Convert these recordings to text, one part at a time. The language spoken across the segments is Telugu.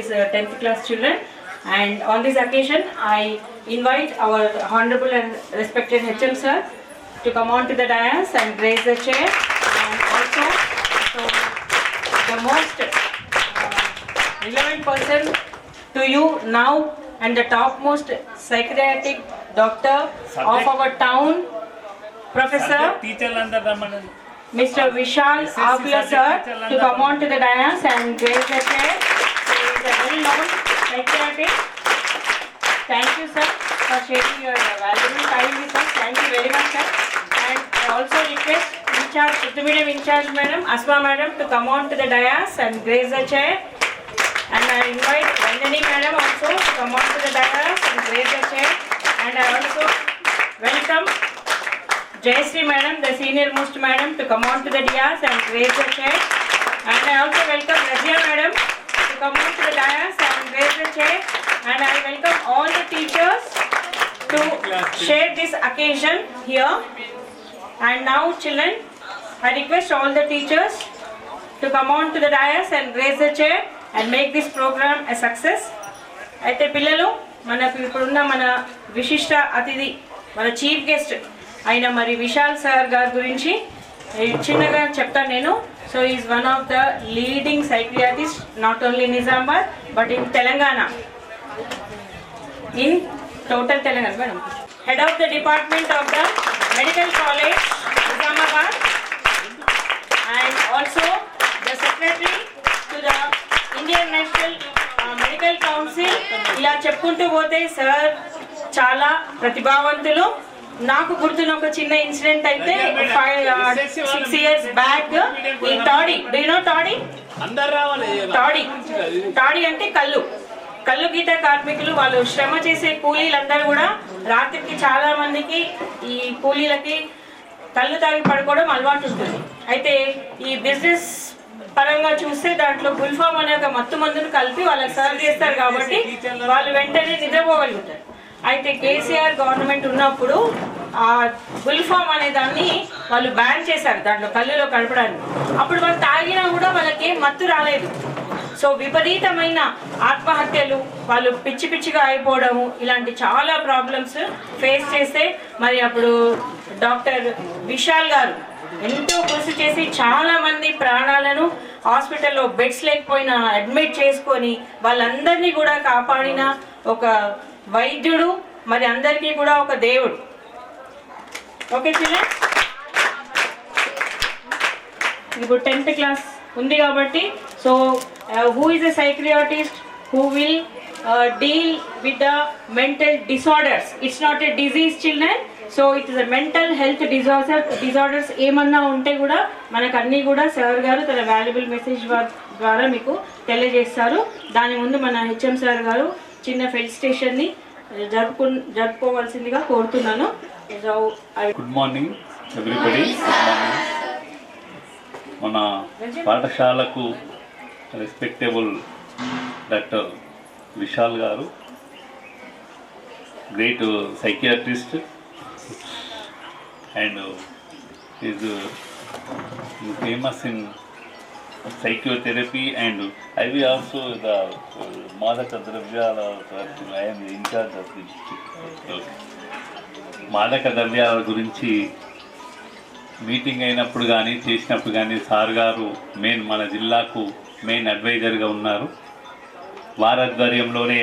these 10th class children. And on this occasion, I invite our honorable and respected HM sir to come on to the dais and grace the chair. And also, so the most relevant person to you now and the topmost psychiatric doctor of our town, Professor Mr. Vishal Avula sir, to come on to the dais and grace the chair. He is a well-known psychiatrist. Thank you, sir, for sharing your valuable time with us. Thank you very much, sir. And I also request Intermediate in charge, Madam Asma Madam, to come on to the dais and grace the chair. And I invite Vandani Madam also to come on to the dais and grace the chair. And I also welcome Jayashree Madam, the senior most Madam, to come on to the dais and grace the chair. And I also welcome Razia Madam to come on to the dais and grace the chair. And I welcome all the teachers to share this occasion here. And now, children, I request all the teachers to come on to the dais and raise the chair and make this program a success. అయితే పిల్లలు మనకు ఇప్పుడున్న మన విశిష్ట అతిథి మన చీఫ్ గెస్ట్ అయిన మరి విశాల్ సార్ గారి గురించి చిన్నగా చెప్తాను నేను. So is one of the leading psychiatrist not only Nizamabad but in Telangana, in total Telangana, madam. Head of the Department of the Medical College, Nizamabad, and also the Secretary to the Indian National Medical Council. ఇలా చెప్పుకుంటూ పోతే సార్ చాలా ప్రతిభావంతులు. నాకు గుర్తున్న ఒక చిన్న ఇన్సిడెంట్ అయితే 6 years బ్యాక్ ఈ toddy, do you know toddy? Toddy అంటే కళ్ళు గీత కార్మికులు, వాళ్ళు శ్రమ చేసే కూలీలందరూ కూడా రాత్రికి చాలా మందికి ఈ కూలీలకి కళ్ళు తాగి పడుకోవడం అలవాటు ఉంటుంది. అయితే ఈ బిజినెస్ పరంగా చూస్తే దాంట్లో గుల్ఫామ్ అనే ఒక మత్తు మందును కలిపి వాళ్ళకి సర్వ్ చేస్తారు కాబట్టి వాళ్ళు వెంటనే నిద్రపోగలుగుతారు. అయితే కేసీఆర్ గవర్నమెంట్ ఉన్నప్పుడు ఆ గుల్ఫామ్ అనే దాన్ని వాళ్ళు బ్యాన్ చేశారు దాంట్లో కళ్ళులో కలపడానికి. అప్పుడు వాళ్ళు తాగినా కూడా వాళ్ళకి మత్తు రాలేదు. సో విపరీతమైన ఆత్మహత్యలు, వాళ్ళు పిచ్చి పిచ్చిగా అయిపోవడము, ఇలాంటి చాలా ప్రాబ్లమ్స్ ఫేస్ చేస్తే మరి అప్పుడు డాక్టర్ విశాల్ గారు ఎంతో కృషి చేసి చాలా మంది ప్రాణాలను హాస్పిటల్లో బెడ్స్ లేకపోయినా అడ్మిట్ చేసుకొని వాళ్ళందరినీ కూడా కాపాడిన ఒక వైద్యుడు, మరి అందరికీ కూడా ఒక దేవుడు. ఓకే చిల్డ్రన్, ఇప్పుడు 10th క్లాస్ ఉంది కాబట్టి so who is a psychiatrist who will deal with the mental disorders. It's not a disease, children. So it is a mental health disorders. ఏమన్నా ఉంటే కూడా మనకు అన్నీ కూడా సార్ గారు తన వాల్యుబుల్ మెసేజ్ ద్వారా మీకు తెలియజేస్తారు. దాని ముందు మన హెచ్ఎం సార్ గారు చిన్న ఫెలిసిటేషన్ని జరుపుకోవాల్సిందిగా కోరుతున్నాను. Good morning everybody. మన పాఠశాలకు రెస్పెక్టబుల్ డాక్టర్ విశాల్ గారు, great psychiatrist and is famous in psychotherapy and I will also the Madaka Dravyala, I am in charge of the district. Madaka Dravyala గురించి మీటింగ్ అయినప్పుడు కానీ చేసినప్పుడు కానీ సార్ గారు మెయిన్ మన జిల్లాకు మెయిన్ అడ్వైజర్గా ఉన్నారు. వారి ఆధ్వర్యంలోనే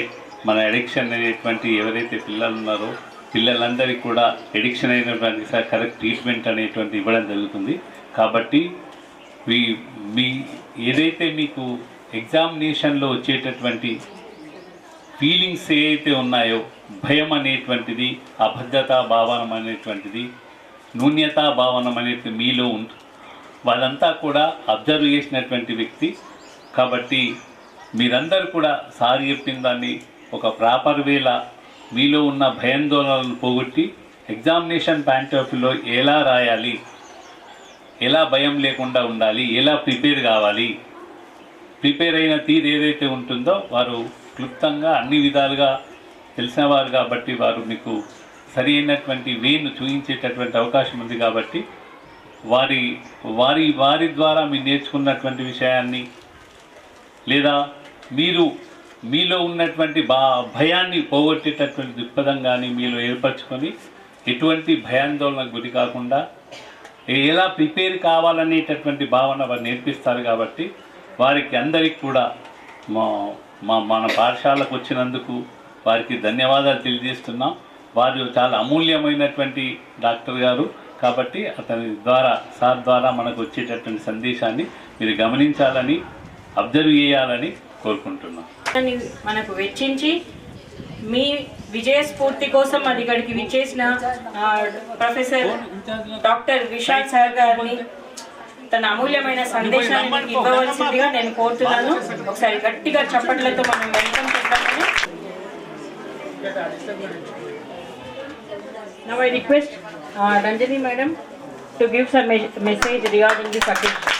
మన ఎడిక్షన్ అనేటువంటి ఎవరైతే పిల్లలు ఉన్నారో పిల్లలందరికీ కూడా ఎడిక్షన్ అయినటువంటి కరెక్ట్ ట్రీట్మెంట్ అనేటువంటి ఇవ్వడం జరుగుతుంది. కాబట్టి మీ ఏదైతే మీకు ఎగ్జామినేషన్లో వచ్చేటటువంటి ఫీలింగ్స్ ఏవైతే ఉన్నాయో, భయం అనేటువంటిది, అభద్రతా భావనం అనేటువంటిది, న్యూన్యతా భావనం అనేది మీలో ఉంటుంది. వాళ్ళంతా కూడా అబ్జర్వ్ చేసినటువంటి వ్యక్తి. కాబట్టి మీరందరూ కూడా సార్ చెప్పిన దాన్ని ఒక ప్రాపర్ వేలా మీలో ఉన్న భయాందోళనలను పోగొట్టి ఎగ్జామినేషన్ పాయింట్ ఆఫ్ వ్యూలో ఎలా రాయాలి, ఎలా భయం లేకుండా ఉండాలి, ఎలా ప్రిపేర్ కావాలి, ప్రిపేర్ అయిన తీరు ఏదైతే ఉంటుందో వారు క్లుప్తంగా అన్ని విధాలుగా తెలిసినవారు కాబట్టి వారు మీకు సరి అయినటువంటి వేను చూపించేటటువంటి అవకాశం ఉంది. కాబట్టి వారి వారి వారి ద్వారా మీరు నేర్చుకున్నటువంటి విషయాన్ని లేదా మీరు మీలో ఉన్నటువంటి భయాన్ని పోగొట్టేటటువంటి దృక్పథం కానీ మీలో ఏర్పరచుకొని ఎటువంటి భయాందోళనకు గురి కాకుండా ఎలా ప్రిపేర్ కావాలనేటటువంటి భావన వారు నేర్పిస్తారు. కాబట్టి వారికి అందరికి కూడా మన పాఠశాలకు వచ్చినందుకు వారికి ధన్యవాదాలు తెలియజేస్తున్నాం. వారు చాలా అమూల్యమైనటువంటి డాక్టర్ గారు కాబట్టి అతని ద్వారా సార్ ద్వారా మనకు వచ్చేటటువంటి సందేశాన్ని మీరు గమనించాలని అబ్జర్వ్ చేయాలని కోరుకుంటున్నాం. మనకు వెచ్చించి మీ విజయ స్ఫూర్తి కోసం అది ఇక్కడికి విచ్చేసిన ప్రొఫెసర్ డాక్టర్ విశాల్ సార్ గారిని తన అమూల్యమైన సందేశాన్ని ఇవ్వవలసిందిగా నేను కోరుతున్నాను. ఒకసారి గట్టిగా చప్పట్లతో మనం వెల్కమ్ చేద్దామని. Now I request Ranjani madam to give some message regarding this occasion.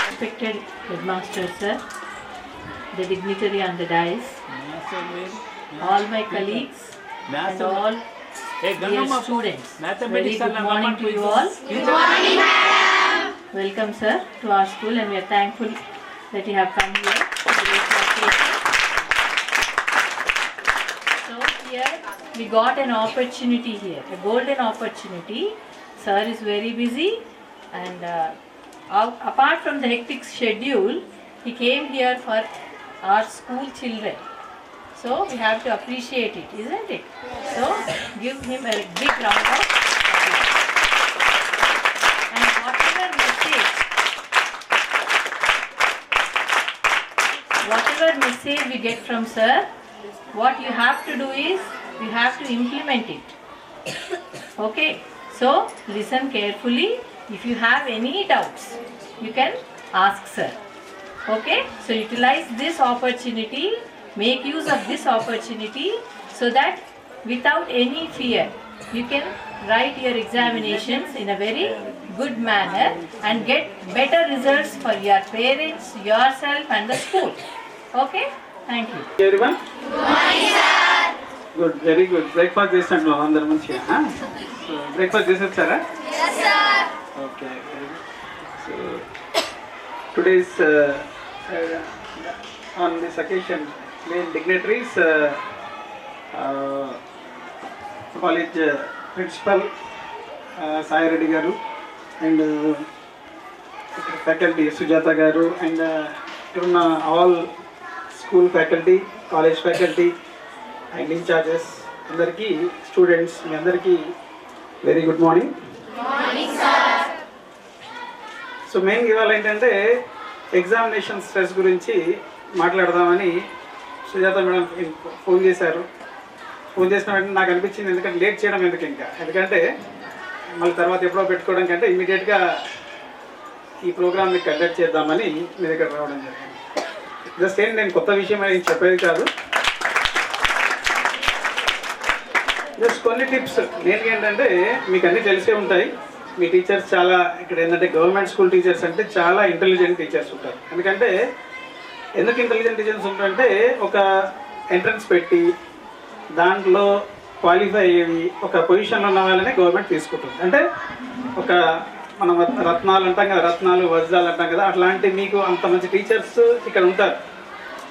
Respected headmaster sir, the dignitary on the dais, all my colleagues and all dear students, very good morning to you all. Good morning madam. Welcome sir to our school and we are thankful that you have come here. So here we got an opportunity here, a golden opportunity. Sir is very busy and apart from the hectic schedule, he came here for our school children. So we have to appreciate it, isn't it? So give him a big round of applause. And whatever message we get from sir, what you have to do is you have to implement it. Okay? So listen carefully. If you have any doubts, you can ask sir. Okay? So utilize this opportunity, make use of this opportunity so that without any fear, you can write your examinations in a very good manner and get better results for your parents, yourself and the school. Okay? Thank you. Everyone? Good morning, sir. Good, very good. Breakfast చేసినట్లు అందరూ మంచిగా. So breakfast చేసేసారా? Yes, sir. Okay. So today's on this occasion, main dignitaries, college principal Sai Reddy garu and faculty Sujata garu and all school faculty, college faculty and in charges, andarki students, మీ అందరికీ very good morning. Morning sir. So main ఇవాళ ఏంటంటే ఎగ్జామినేషన్ స్ట్రెస్ గురించి మాట్లాడదామని సుజాత మేడం ఫోన్ చేశారు. ఫోన్ చేసిన వెంటనే నాకు అనిపించింది ఎందుకంటే లేట్ చేయడం ఎందుకంటే మళ్ళీ తర్వాత ఎప్పుడో పెట్టుకోవడం కంటే ఇమీడియట్గా ఈ ప్రోగ్రామ్ని కండక్ట్ చేద్దామని మీ దగ్గర రావడం జరిగింది. జస్ట్ ఏంటి నేను కొత్త విషయం అని చెప్పేది కాదు, జస్ట్ కొన్ని టిప్స్. నేను ఏంటంటే మీకు అన్నీ తెలిసే ఉంటాయి, మీ టీచర్స్ చాలా ఇక్కడ ఏంటంటే గవర్నమెంట్ స్కూల్ టీచర్స్ అంటే చాలా ఇంటెలిజెంట్ టీచర్స్ ఉంటారు. ఎందుకంటే ఎందుకు ఇంటెలిజెంట్ టీచర్స్ ఉంటారంటే ఒక ఎంట్రన్స్ పెట్టి దాంట్లో క్వాలిఫై అయ్యేవి ఒక పొజిషన్లో ఉన్న వాళ్ళనే గవర్నమెంట్ తీసుకుంటుంది. అంటే ఒక మనం రత్నాలు అంటాం కదా, రత్నాలు వజ్రాలు అంటాం కదా, అట్లాంటి మీకు అంత మంచి టీచర్స్ ఇక్కడ ఉంటారు.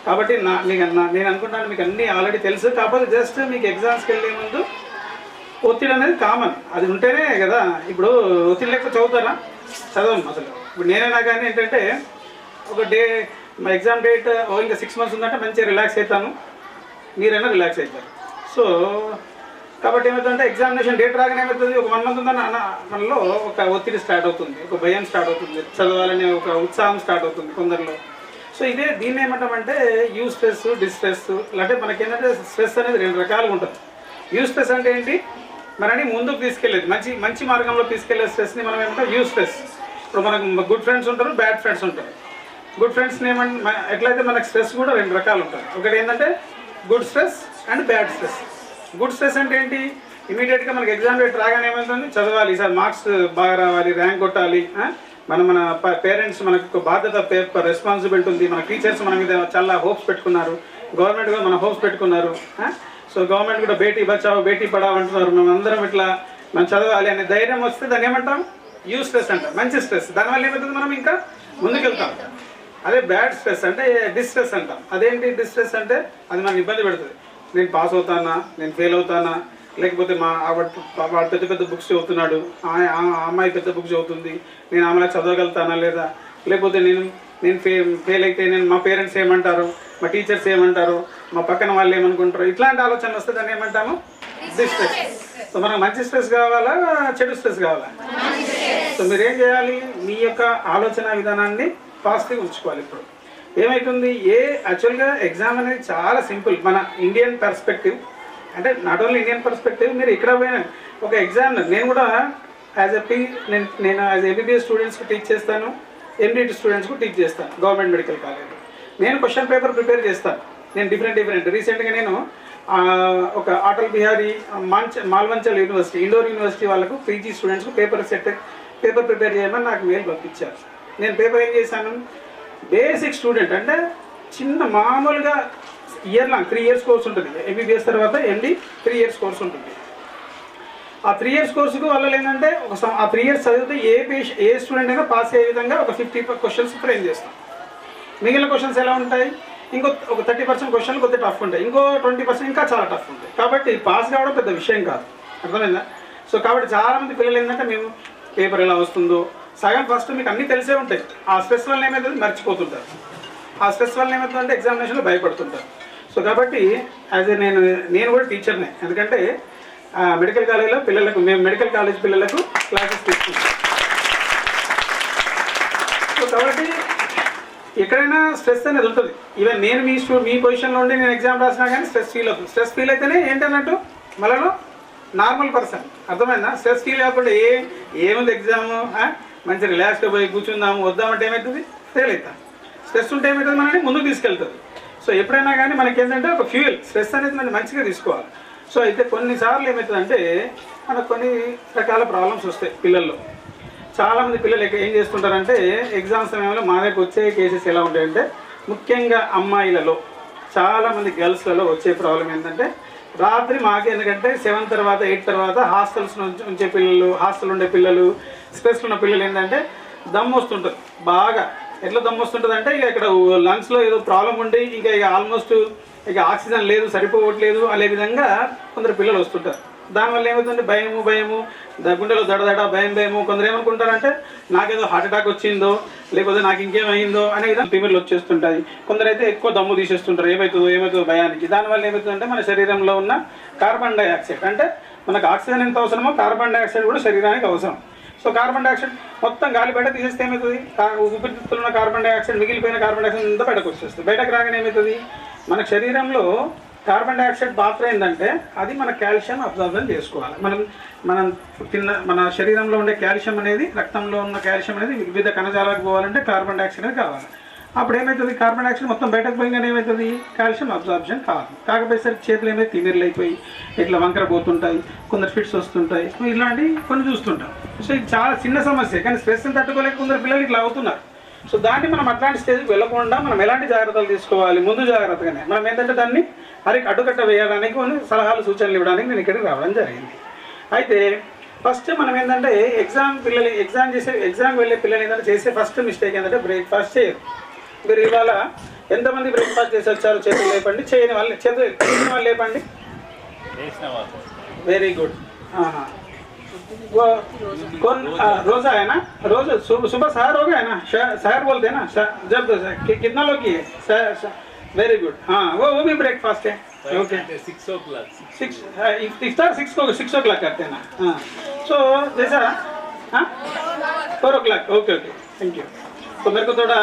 కాబట్టి నేను అనుకుంటాను మీకు అన్నీ ఆల్రెడీ తెలుసు. కాకపోతే జస్ట్ మీకు ఎగ్జామ్స్కి వెళ్ళే ముందు ఒత్తిడి అనేది కామన్, అది ఉంటేనే కదా. ఇప్పుడు ఒత్తిడి లేకపోతే చదువుతారా? చదవం అసలు. ఇప్పుడు నేనైనా కానీ ఏంటంటే ఒక మా ఎగ్జామ్ డేట్ ఇంకా 6 months ఉందంటే మంచిగా రిలాక్స్ అవుతాను, మీరైనా రిలాక్స్ అవుతారు. సో కాబట్టి ఏమవుతుందంటే ఎగ్జామినేషన్ డేట్ రాగానే ఏమవుతుంది, ఒక 1 month ఉందని మనలో ఒక ఒత్తిడి స్టార్ట్ అవుతుంది, ఒక భయం స్టార్ట్ అవుతుంది, చదవాలనే ఒక ఉత్సాహం స్టార్ట్ అవుతుంది కొందరిలో. సో దీన్ని ఏమంటామంటే యూ స్ట్రెస్, డిస్ట్రెస్. అంటే మనకేంటంటే స్ట్రెస్ అనేది 2 రకాలుగా ఉంటుంది. యూ స్ట్రెస్ అంటే ఏంటి, మనని ముందుకు తీసుకెళ్ళేది, మంచి మార్గంలో తీసుకెళ్లే స్ట్రెస్ని మనం ఏమంటాం యూ స్ట్రెస్. ఇప్పుడు మనకు గుడ్ ఫ్రెండ్స్ ఉంటారు, బ్యాడ్ ఫ్రెండ్స్ ఉంటారు. గుడ్ ఫ్రెండ్స్ని ఎట్లయితే మనకు స్ట్రెస్ కూడా 2 రకాలు ఉంటుంది. ఒకటి ఏంటంటే good stress and bad stress. Good stress అంటే ఏంటి, ఇమీడియట్గా మనకి ఎగ్జామ్ డేట్ రాగానే ఏమవుతుంది, చదవాలి సార్, మార్క్స్ బాగా రావాలి, ర్యాంక్ కొట్టాలి. మన పేరెంట్స్ మనకు ఒక బాధ్యత, రెస్పాన్సిబిలిటీ ఉంది, మన టీచర్స్ మన మీద చాలా హోప్స్ పెట్టుకున్నారు, గవర్నమెంట్ కూడా మన హోప్స్ పెట్టుకున్నారు. సో గవర్నమెంట్ కూడా బేటీ బచావో బేటీ పడావో అంటున్నారు. మనం అందరం ఇట్లా మనం చదవాలి అనే ధైర్యం వస్తే దాన్ని ఏమంటాం యూ స్ట్రెస్ అంటాం, మంచి స్ట్రెస్. దానివల్ల ఏమవుతుంది, మనం ఇంకా ముందుకెళ్తాం. అదే బ్యాడ్ స్ట్రెస్ అంటే డిస్ట్రెస్ అంటాం. అదేంటి డిస్ట్రెస్ అంటే అది మనకి ఇబ్బంది పెడుతుంది. నేను పాస్ అవుతానా, నేను ఫెయిల్ అవుతానా, లేకపోతే వాడు పెద్ద పెద్ద బుక్స్ చదువుతున్నాడు, ఆ అమ్మాయి పెద్ద బుక్ చదువుతుంది, నేను ఆమెలా చదవగలుగుతానా లేదా, లేకపోతే నేను ఫెయిల్ అయితే మా పేరెంట్స్ ఏమంటారు, మా టీచర్స్ ఏమంటారు, మా పక్కన వాళ్ళు ఏమనుకుంటారు, ఇట్లాంటి ఆలోచనలు వస్తే దాన్ని ఏమంటాము డిస్ట్రెస్. సో మనకు మంచి స్ట్రెస్ కావాలా, చెడు స్ట్రెస్ కావాలా? సో మీరేం చేయాలి, మీ యొక్క ఆలోచన విధానాన్ని పాజిటివ్ ఉంచుకోవాలి. ఇప్పుడు ఏమవుతుంది, యాక్చువల్గా ఎగ్జామ్ అనేది చాలా సింపుల్. మన ఇండియన్ పర్స్పెక్టివ్ అంటే నాట్ ఓన్లీ ఇండియన్ పర్స్పెక్టివ్, మీరు ఇక్కడ పోయిన ఒక ఎగ్జామినర్, నేను కూడా నేను యాజ్ ఎంబీబీఎస్ స్టూడెంట్స్కి టీచ్ చేస్తాను, ఎండీటీ స్టూడెంట్స్కు టీచ్ చేస్తాను గవర్నమెంట్ మెడికల్ కాలేజ్. నేను క్వశ్చన్ పేపర్ ప్రిపేర్ చేస్తాను. నేను డిఫరెంట్ రీసెంట్గా నేను ఒక అటల్ బిహారీ మాల్వంచల్ యూనివర్సిటీ, ఇండోర్ యూనివర్సిటీ వాళ్ళకు పీజీ స్టూడెంట్స్కు పేపర్ ప్రిపేర్ చేయమని నాకు మెయిల్ పంపించారు. నేను పేపర్ ఏం చేశాను, బేసిక్ స్టూడెంట్ అంటే చిన్న మామూలుగా ఇయర్ లాంగ్ 3 years కోర్స్ ఉంటుంది. ఎంబీబీఎస్ తర్వాత ఎండి 3 years కోర్స్ ఉంటుంది. ఆ 3 years కోర్సుకు వాళ్ళు ఏంటంటే ఆ 3 years చదివితే ఏ స్టూడెంట్ అయినా పాస్ అయ్యే విధంగా ఒక 50 questions ఫ్రేమ్ చేస్తాం. మిగిలిన క్వశ్చన్స్ ఎలా ఉంటాయి, ఒక 30% క్వశ్చన్లు కొద్దిగా టఫ్ ఉంటాయి, ఇంకో 20% ఇంకా చాలా టఫ్ ఉంటాయి. కాబట్టి పాస్ కావడం పెద్ద విషయం కాదు, అర్థమైందా? సో కాబట్టి చాలామంది పిల్లలు ఏంటంటే మేము పేపర్ ఎలా వస్తుందో సగం ఫస్ట్ మీకు అన్నీ తెలిసే ఉంటాయి. ఆ స్ట్రెస్ వల్ల ఏమవుతుంది, మర్చిపోతుంటారు. ఆ స్ట్రెస్ వల్ల ఏమవుతుందంటే ఎగ్జామినేషన్లో భయపడుతుంటారు. సో కాబట్టి నేను కూడా టీచర్నే, ఎందుకంటే మెడికల్ కాలేజ్లో మేము మెడికల్ కాలేజ్ పిల్లలకు క్లాసెస్ తీసుకుంటాం. సో కాబట్టి ఎక్కడైనా స్ట్రెస్ అనేది ఉంటుంది. ఈవెన్ నేను మీ పొజిషన్లో ఉండి నేను ఎగ్జామ్ రాసినా కానీ స్ట్రెస్ ఫీల్ అవుతుంది. స్ట్రెస్ ఫీల్ అయితేనే ఏంటన్నట్టు మనలో నార్మల్ పర్సన్, అర్థమైందా? స్ట్రెస్ ఫీల్ కాకుండా ఏముంది ఎగ్జాము, మంచి రిలాక్స్గా పోయి కూర్చుందాము వద్దామంటే ఏమవుతుంది, ఫెయిల్ అవుతాం. స్ట్రెస్ ఉంటే ఏమవుతుంది, మనని ముందుకు తీసుకెళ్తుంది. సో ఎప్పుడైనా కానీ మనకి ఏంటంటే ఒక ఫ్యూయల్, స్ట్రెస్ అనేది మనం మంచిగా తీసుకోవాలి. సో అయితే కొన్నిసార్లు ఏమవుతుందంటే మనకు కొన్ని రకాల ప్రాబ్లమ్స్ వస్తాయి పిల్లల్లో. చాలామంది పిల్లలు ఏం చేస్తుంటారంటే ఎగ్జామ్ సమయంలో మా దగ్గర వచ్చే కేసెస్ ఎలా ఉంటాయంటే, ముఖ్యంగా అమ్మాయిలలో చాలామంది గర్ల్స్లలో వచ్చే ప్రాబ్లం ఏంటంటే, రాత్రి ఎందుకంటే 7 తర్వాత 8 తర్వాత హాస్టల్ ఉండే పిల్లలు, స్ట్రెస్లో ఉన్న పిల్లలు ఏంటంటే దమ్ వస్తుంటుంది బాగా. ఎట్లా దమ్ వస్తుంటుంది అంటే ఇక్కడ లంగ్స్లో ఏదో ప్రాబ్లం ఉండి ఆల్మోస్ట్ ఆక్సిజన్ లేదు, సరిపోవట్లేదు అనే విధంగా కొందరు పిల్లలు వస్తుంటారు. దానివల్ల ఏమవుతుంది, భయము గుండెలో దడదడ భయము. కొందరు ఏమనుకుంటారంటే నాకేదో హార్ట్ అటాక్ వచ్చిందో, లేకపోతే నాకు ఇంకేమైందో అనే విధంగా ఫీవర్లు వచ్చేస్తుంటాయి. కొందరైతే ఎక్కువ దమ్ము తీసేస్తుంటారు, ఏమవుతుందో భయానికి. దానివల్ల ఏమవుతుందంటే మన శరీరంలో ఉన్న కార్బన్ డైఆక్సైడ్, అంటే మనకు ఆక్సిజన్ ఎంత అవసరమో కార్బన్ డైఆక్సైడ్ కూడా శరీరానికి అవసరం. సో కార్బన్ డైఆక్సైడ్ మొత్తం గాలి బయట తీసేస్తే ఏమవుతుంది, ఊపిరితిత్తులు ఉన్న కార్బన్ డైఆక్సైడ్, మిగిలిపోయిన కార్బన్ డైఆక్సైడ్ అంతా బయటకు వచ్చేస్తుంది. బయటకు రాగానే ఏమవుతుంది, మన శరీరంలో కార్బన్ డైఆక్సైడ్ పాత్ర ఏంటంటే అది మన కాల్షియం అబ్జార్బన్ చేసుకోవాలి. మన శరీరంలో ఉండే కాల్షియం అనేది, రక్తంలో ఉన్న కాల్షియం అనేది వివిధ కణజాలకు పోవాలంటే కార్బన్ డైఆక్సైడ్ అనేది కావాలి. అప్పుడు ఏమవుతుంది, కార్బన్ డైఆక్సైడ్ మొత్తం బయటకు పోయిగానే ఏమవుతుంది, కాల్షియం అబ్జార్ప్షన్ కావాలి. కాకపోయేసరికి చేతులు ఏమైతే తిమిర్లు అయిపోయి ఇట్లా వంకర పోతుంటాయి, కొందరు ఫిట్స్ వస్తుంటాయి, ఇట్లాంటివి కొన్ని చూస్తుంటాం. సో ఇది చాలా చిన్న సమస్య, కానీ స్ట్రెస్ని తట్టుకోలేక కొందరు పిల్లలు ఇట్లా అవుతున్నారు. సో దాన్ని మనం అట్లాంటి స్టేజ్కి వెళ్ళకుండా మనం ఎలాంటి జాగ్రత్తలు తీసుకోవాలి, ముందు జాగ్రత్తగానే మనం ఏంటంటే దాన్ని అడ్డుకట్ట వేయడానికి కొన్ని సలహాలు సూచనలు ఇవ్వడానికి నేను ఇక్కడికి రావడం జరిగింది. అయితే ఫస్ట్ మనం ఏంటంటే ఎగ్జామ్ వెళ్ళే పిల్లలు ఏంటంటే చేసే ఫస్ట్ మిస్టేక్ ఏంటంటే బ్రేక్ఫాస్ట్ చేయరు. మీరు ఇవాళ ఎంతమంది బ్రేక్ఫాస్ట్ చేసి వచ్చారో చేతులు లేపండి, చేయని వాళ్ళు లేపండి. Very good. कौन रोजा है ना, रोजा सुबह सहर हो गया ना, सहर बोलते हैं ना, जब कितना लोग की है, वेरी गुड. हाँ वो भी ब्रेकफास्ट है. ओके 6 o'clock इफ्तार 6 o'clock करते हैं ना. हाँ सो जैसा 4 o'clock. Okay thank you. तो मेरे को थोड़ा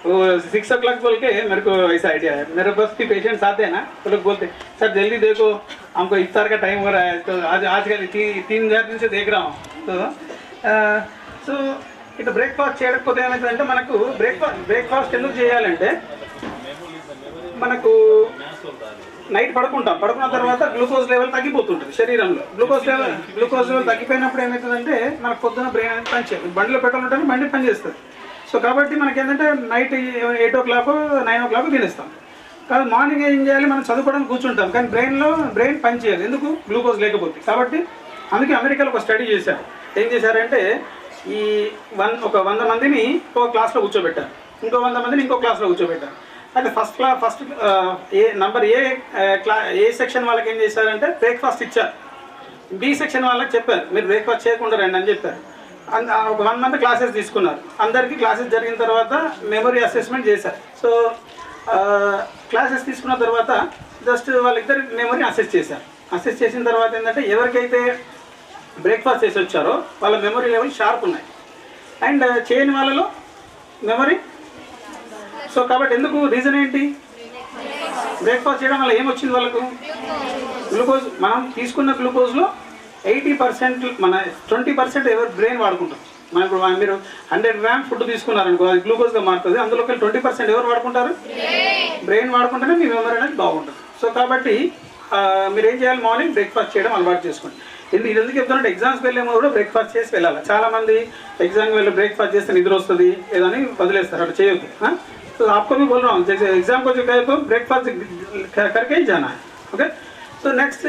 वो 6 o'clock बोल के मेरे को ऐसा आइडिया है. मेरे पास भी पेशेंट्स आते हैं ना, तो लोग बोलते सर जल्दी देखो हमको इफ्तार का टाइम हो रहा है. तो आजकल 3,000 दिन से देख रहा हूँ. तो సో ఇట్లా బ్రేక్ఫాస్ట్ చేయకపోతే ఏమవుతుందంటే మనకు బ్రేక్ఫాస్ట్ ఎందుకు చేయాలంటే మనకు నైట్ పడుకున్న తర్వాత గ్లూకోజ్ లెవెల్ తగ్గిపోతుంటుంది శరీరంలో. గ్లూకోజ్ లెవెల్ తగ్గిపోయినప్పుడు ఏమవుతుందంటే మనకు పొద్దున బ్రెయిన్ అనేది పనిచేయదు, బండిలో పెట్రోల్ ఉంటుంది, బండి పనిచేస్తుంది. సో కాబట్టి మనకి ఏంటంటే నైట్ 8 o'clock 9 o'clock తినేస్తాం. కాదు మార్నింగ్ ఏం చేయాలి, మనం చదువుకోవడానికి కూర్చుంటాం, కానీ బ్రెయిన్ పని చేయాలి, ఎందుకు, గ్లూకోజ్ లేకపోతే. కాబట్టి అందుకే అమెరికాలో ఒక స్టడీ చేశారు. ఏం చేశారంటే ఒక 100 మందిని ఒక క్లాస్లో కూర్చోబెట్టారు. ఇంకో 100 మందిని ఇంకో క్లాస్లో కూర్చోబెట్టారు. అయితే ఫస్ట్ ఏ సెక్షన్ వాళ్ళకి ఏం చేశారంటే బ్రేక్ఫాస్ట్ ఇచ్చారు. బి సెక్షన్ వాళ్ళకి చెప్పారు మీరు బ్రేక్ఫాస్ట్ చేయకుండా రండి అని చెప్పారు. ఒక 1 మంత్ క్లాసెస్ తీసుకున్నారు. అందరికీ క్లాసెస్ జరిగిన తర్వాత మెమరీ అసెస్మెంట్ చేశారు. సో క్లాసెస్ తీసుకున్న తర్వాత జస్ట్ వాళ్ళిద్దరు మెమరీ అసెస్ చేశారు. అసెస్ చేసిన తర్వాత ఏంటంటే ఎవరికైతే బ్రేక్ఫాస్ట్ చేసి వచ్చారో వాళ్ళ మెమరీ లెవెల్ షార్ప్ ఉన్నాయి, అండ్ చేయని వాళ్ళలో మెమరీ. సో కాబట్టి ఎందుకు రీజన్ ఏంటి? బ్రేక్ఫాస్ట్ చేయడం వల్ల ఏమొచ్చింది వాళ్ళకు? గ్లూకోజ్. మనం తీసుకున్న గ్లూకోజ్లో 80% మన 20% ఎవరు బ్రెయిన్ వాడుకుంటాం. మనం ఇప్పుడు మీరు 100 గ్రామ్ ఫుడ్ తీసుకున్నారనుకో అది గ్లూకోజ్గా మారుతుంది. అందులోకి 20% ఎవరు వాడుకుంటారు? బ్రెయిన్ వాడుకుంటేనే మీ మెమరీ అనేది బాగుంటుంది. సో కాబట్టి మీరు ఏం చేయాలి? మార్నింగ్ బ్రేక్ఫాస్ట్ చేయడం అలవాటు చేసుకోండి. ఇది ఎందుకు చెప్తానంటే ఎగ్జామ్స్కి వెళ్ళేమో కూడా బ్రేక్ఫాస్ట్ చేసి వెళ్ళాలి. చాలామంది ఎగ్జామ్కి వెళ్ళి బ్రేక్ఫాస్ట్ చేస్తే నిద్ర వస్తుంది ఏదని వదిలేస్తారు. అట్లా చేయొద్దు. तो आपको भी बोल रहा हूँ जैसे एग्जाम को जो कहे तो ब्रेकफास्ट करके ही जाना है. ఓకే. సో నెక్స్ట్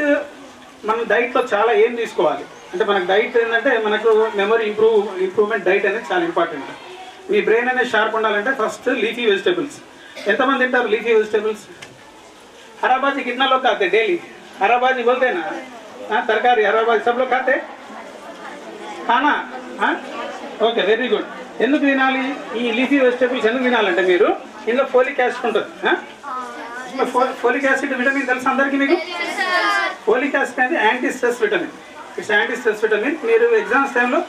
మనం డైట్లో చాలా ఏం తీసుకోవాలి అంటే మనకు డైట్ ఏంటంటే మనకు మెమరీ ఇంప్రూవ్మెంట్ డైట్ అనేది చాలా ఇంపార్టెంట్. మీ బ్రెయిన్ అనేది షార్ప్ ఉండాలంటే ఫస్ట్ లీఫీ వెజిటేబుల్స్. ఎంతమంది తింటారు లీఫీ వెజిటేబుల్స్? हराबाजी कितना लोग खाते डेली? हराबाजी बोलते हैं ना, तरकारी हराबाजी सब लोग खाते खाना. Okay, very good. ఎందుకు తినాలి ఈ లీఫీ వెజిటేబుల్స్? ఎందుకు తినాలంటే మీరు ఇందులో ఫోలిక్ యాసిడ్ ఉంటుంది. ఫోలిక్ యాసిడ్ విటమిన్ తెలుసు అందరికీ మీకు? ఫోలిక్ యాసిడ్ అనేది anti stress vitamin. It's anti stress vitamin. మీరు ఎగ్జామ్స్ టైంలో